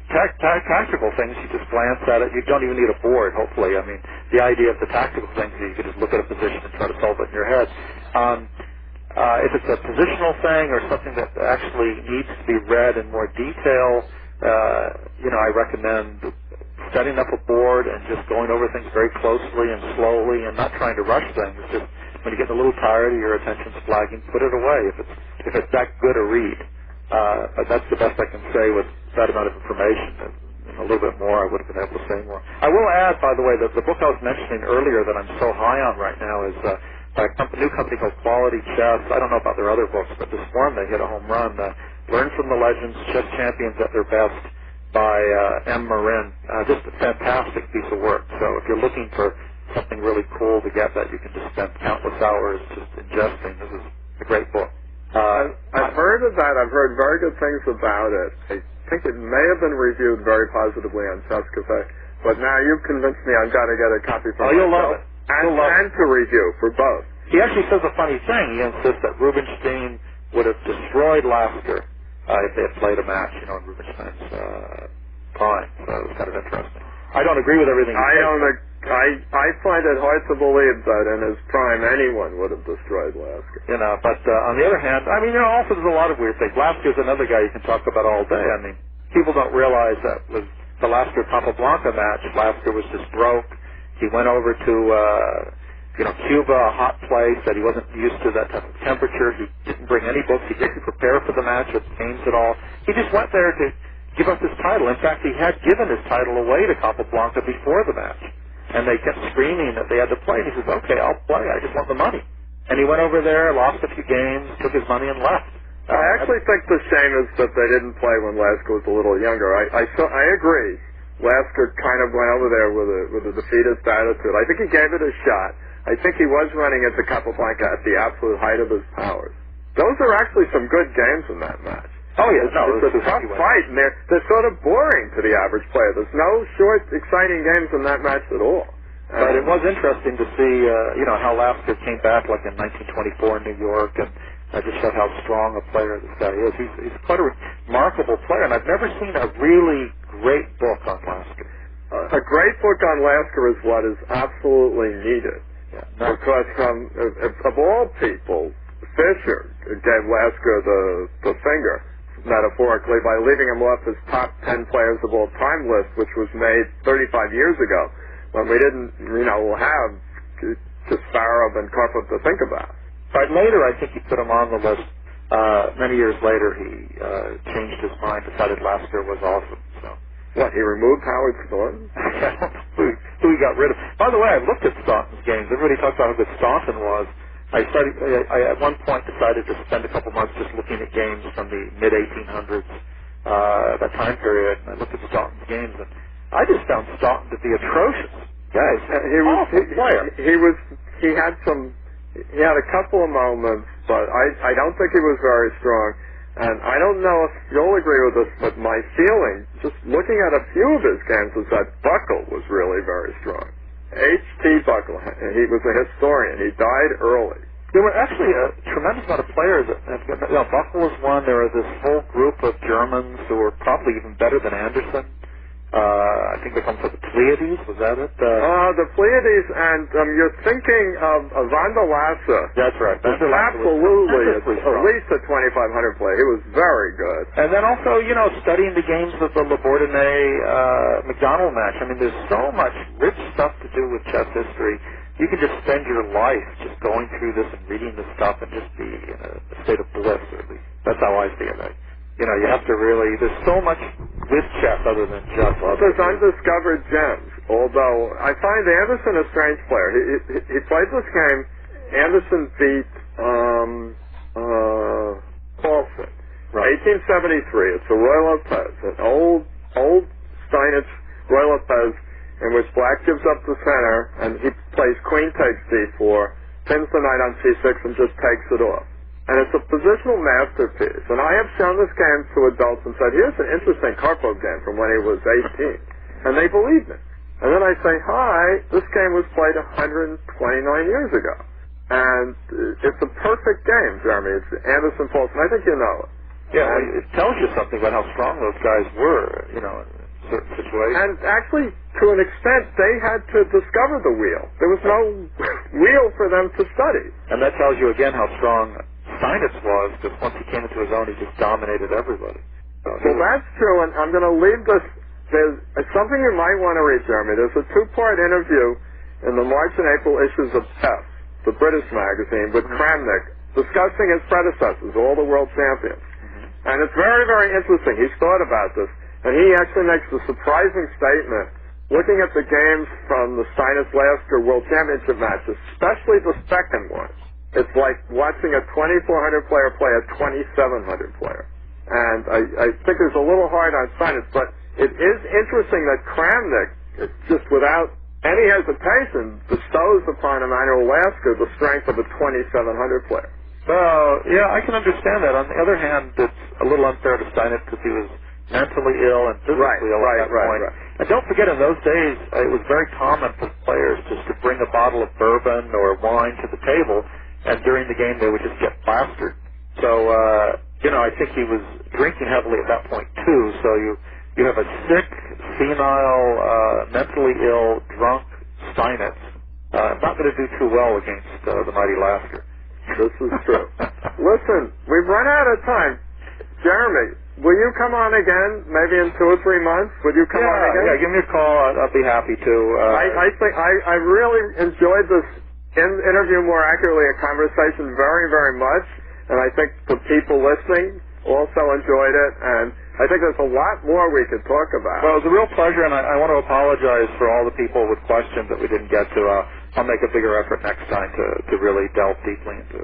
tactical things, you just glance at it. You don't even need a board, hopefully. I mean, the idea of the tactical things is you can just look at a position and try to solve it in your head. If it's a positional thing or something that actually needs to be read in more detail, you know, I recommend setting up a board and just going over things very closely and slowly and not trying to rush things. Just when you get a little tired or your attention's flagging, put it away if it's that good a read. But that's the best I can say with that amount of information. A little bit more, I would have been able to say more. I will add, by the way, that the book I was mentioning earlier that I'm so high on right now is by a new company called Quality Chess. I don't know about their other books, but this one, they hit a home run. Learn from the Legends, Chess Champions at Their Best by M. Marin. Just a fantastic piece of work. So if you're looking for something really cool to get that you can just spend countless hours just ingesting, this is a great book. I've heard of that. I've heard very good things about it. I think it may have been reviewed very positively on Chess Cafe, but now you've convinced me I've got to get a copy for myself. You'll love it. And to review for both. He actually says a funny thing. He insists that Rubinstein would have destroyed Lasker if they had played a match, you know, in Rubinstein's prime. So it was kind of interesting. I don't agree with everything he says. I find it hard to believe that in his prime anyone would have destroyed Lasker. You know, but on the other hand, I mean, you know, also there's a lot of weird things. Lasker's another guy you can talk about all day. I mean, people don't realize that with the Lasker-Capablanca match, Lasker was just broke. He went over to, you know, Cuba, a hot place that he wasn't used to that type of temperature. He didn't bring any books. He didn't prepare for the match or the games at all. He just went there to give up his title. In fact, he had given his title away to Capablanca before the match. And they kept screaming that they had to play. And he says, okay, I'll play. I just want the money. And he went over there, lost a few games, took his money, and left. I actually think the shame is that they didn't play when Lasker was a little younger. I agree. Lasker kind of went over there with a defeatist attitude. I think he gave it a shot. I think he was running into Capablanca at the absolute height of his powers. Those are actually some good games in that match. Oh, yeah. No, it's a tough fight, and they're sort of boring to the average player. There's no short, exciting games in that match at all. But it was interesting to see, you know, how Lasker came back like in 1924 in New York, and just showed how strong a player this guy is. He's quite a remarkable player, and I've never seen a really great book on Lasker. A great book on Lasker is what is absolutely needed. Yeah. Because of all people, Fischer gave Lasker the finger, metaphorically, by leaving him off his top 10 players of all time list, which was made 35 years ago, when we didn't, you know, have Kasparov and Karpov to think about. But later, I think he put him on the list. Many years later, he changed his mind, decided Lasker was awesome. So. What, he removed Howard Staunton? I don't know who he got rid of. By the way, I looked at Staunton's games. Everybody talks about how good Staunton was. I at one point decided to spend a couple months just looking at games from the mid-1800s, that time period, and I looked at Staunton's games, and I just found Staunton to be atrocious. Guys, he had a couple of moments, but I don't think he was very strong. And I don't know if you'll agree with this, but my feeling, just looking at a few of his games, was that Buckle was really very strong. H.T. Buckle, he was a historian. He died early. There were actually a tremendous amount of players. Buckle was one. There was this whole group of Germans who were probably even better than Anderson. I think they come from the Plateaus. Was that it? The Plateaus, and you're thinking of Van der Lasker. That's right. Absolutely, at least a 2,500 player. He was very good. And then also, studying the games of the Labordonnais-McDonald match. I mean, there's so much rich stuff to do with chess history. You can just spend your life just going through this and reading this stuff and just be in a state of bliss, or at least that's how I see it. You have to really, there's so much with chess other than just love. There's undiscovered gems, although I find Anderson a strange player. He played this game. Anderson beat Paulson. Right. 1873. It's a Roy Lopez, an old Steinitz Roy Lopez, in which black gives up the center, and he plays queen takes d4, pins the knight on c6, and just takes it off. And it's a positional masterpiece. And I have shown this game to adults and said, here's an interesting Karpov game from when he was 18. And they believe me. And then I say, hi, this game was played 129 years ago. And it's a perfect game, Jeremy. It's Anderson Paulson. I think you know it. Yeah, it tells you something about how strong those guys were, in certain situations. And actually, to an extent, they had to discover the wheel. There was no wheel for them to study. And that tells you again how strong Steinitz was, because once he came into his own, he just dominated everybody. Well, that's true, and I'm going to leave this. There's something you might want to read, Jeremy. There's a 2-part interview in the March and April issues of Chess, the British magazine, with Kramnik, discussing his predecessors, all the world champions. And it's very, very interesting. He's thought about this. And he actually makes a surprising statement, looking at the games from the Steinitz-Lasker World Championship matches, especially the second one. It's like watching a 2,400 player play a 2,700 player. And I think it's a little hard on Steinitz, but it is interesting that Kramnik, just without any hesitation, bestows upon Emanuel Lasker the strength of a 2,700 player. Well, yeah, I can understand that. On the other hand, it's a little unfair to Steinitz because he was mentally ill and physically ill at that point. And don't forget, in those days, it was very common for players just to bring a bottle of bourbon or wine to the table, and during the game they would just get plastered. So, I think he was drinking heavily at that point, too. So you have a sick, senile, mentally ill, drunk Steinitz. Not going to do too well against the mighty Lasker. This is true. Listen, we've run out of time. Jeremy, will you come on again, maybe in 2 or 3 months? Would you come on again? Yeah, give me a call. I'll be happy to. I think I really enjoyed this interview, more accurately, a conversation, very, very much. And I think the people listening also enjoyed it. And I think there's a lot more we could talk about. Well, it was a real pleasure, and I want to apologize for all the people with questions that we didn't get to. I'll make a bigger effort next time to really delve deeply into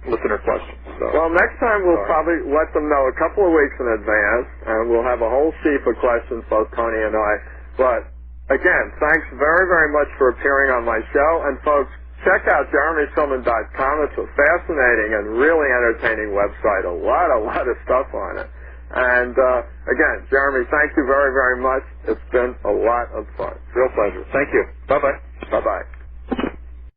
listener questions. So. Well, next time we'll probably let them know a couple of weeks in advance, and we'll have a whole sheaf of questions, both Tony and I. But, again, thanks very, very much for appearing on my show. And, folks, check out JeremySilman.com. It's a fascinating and really entertaining website. A lot of stuff on it. And, again, Jeremy, thank you very, very much. It's been a lot of fun. Real pleasure. Thank you. Bye-bye. Bye-bye.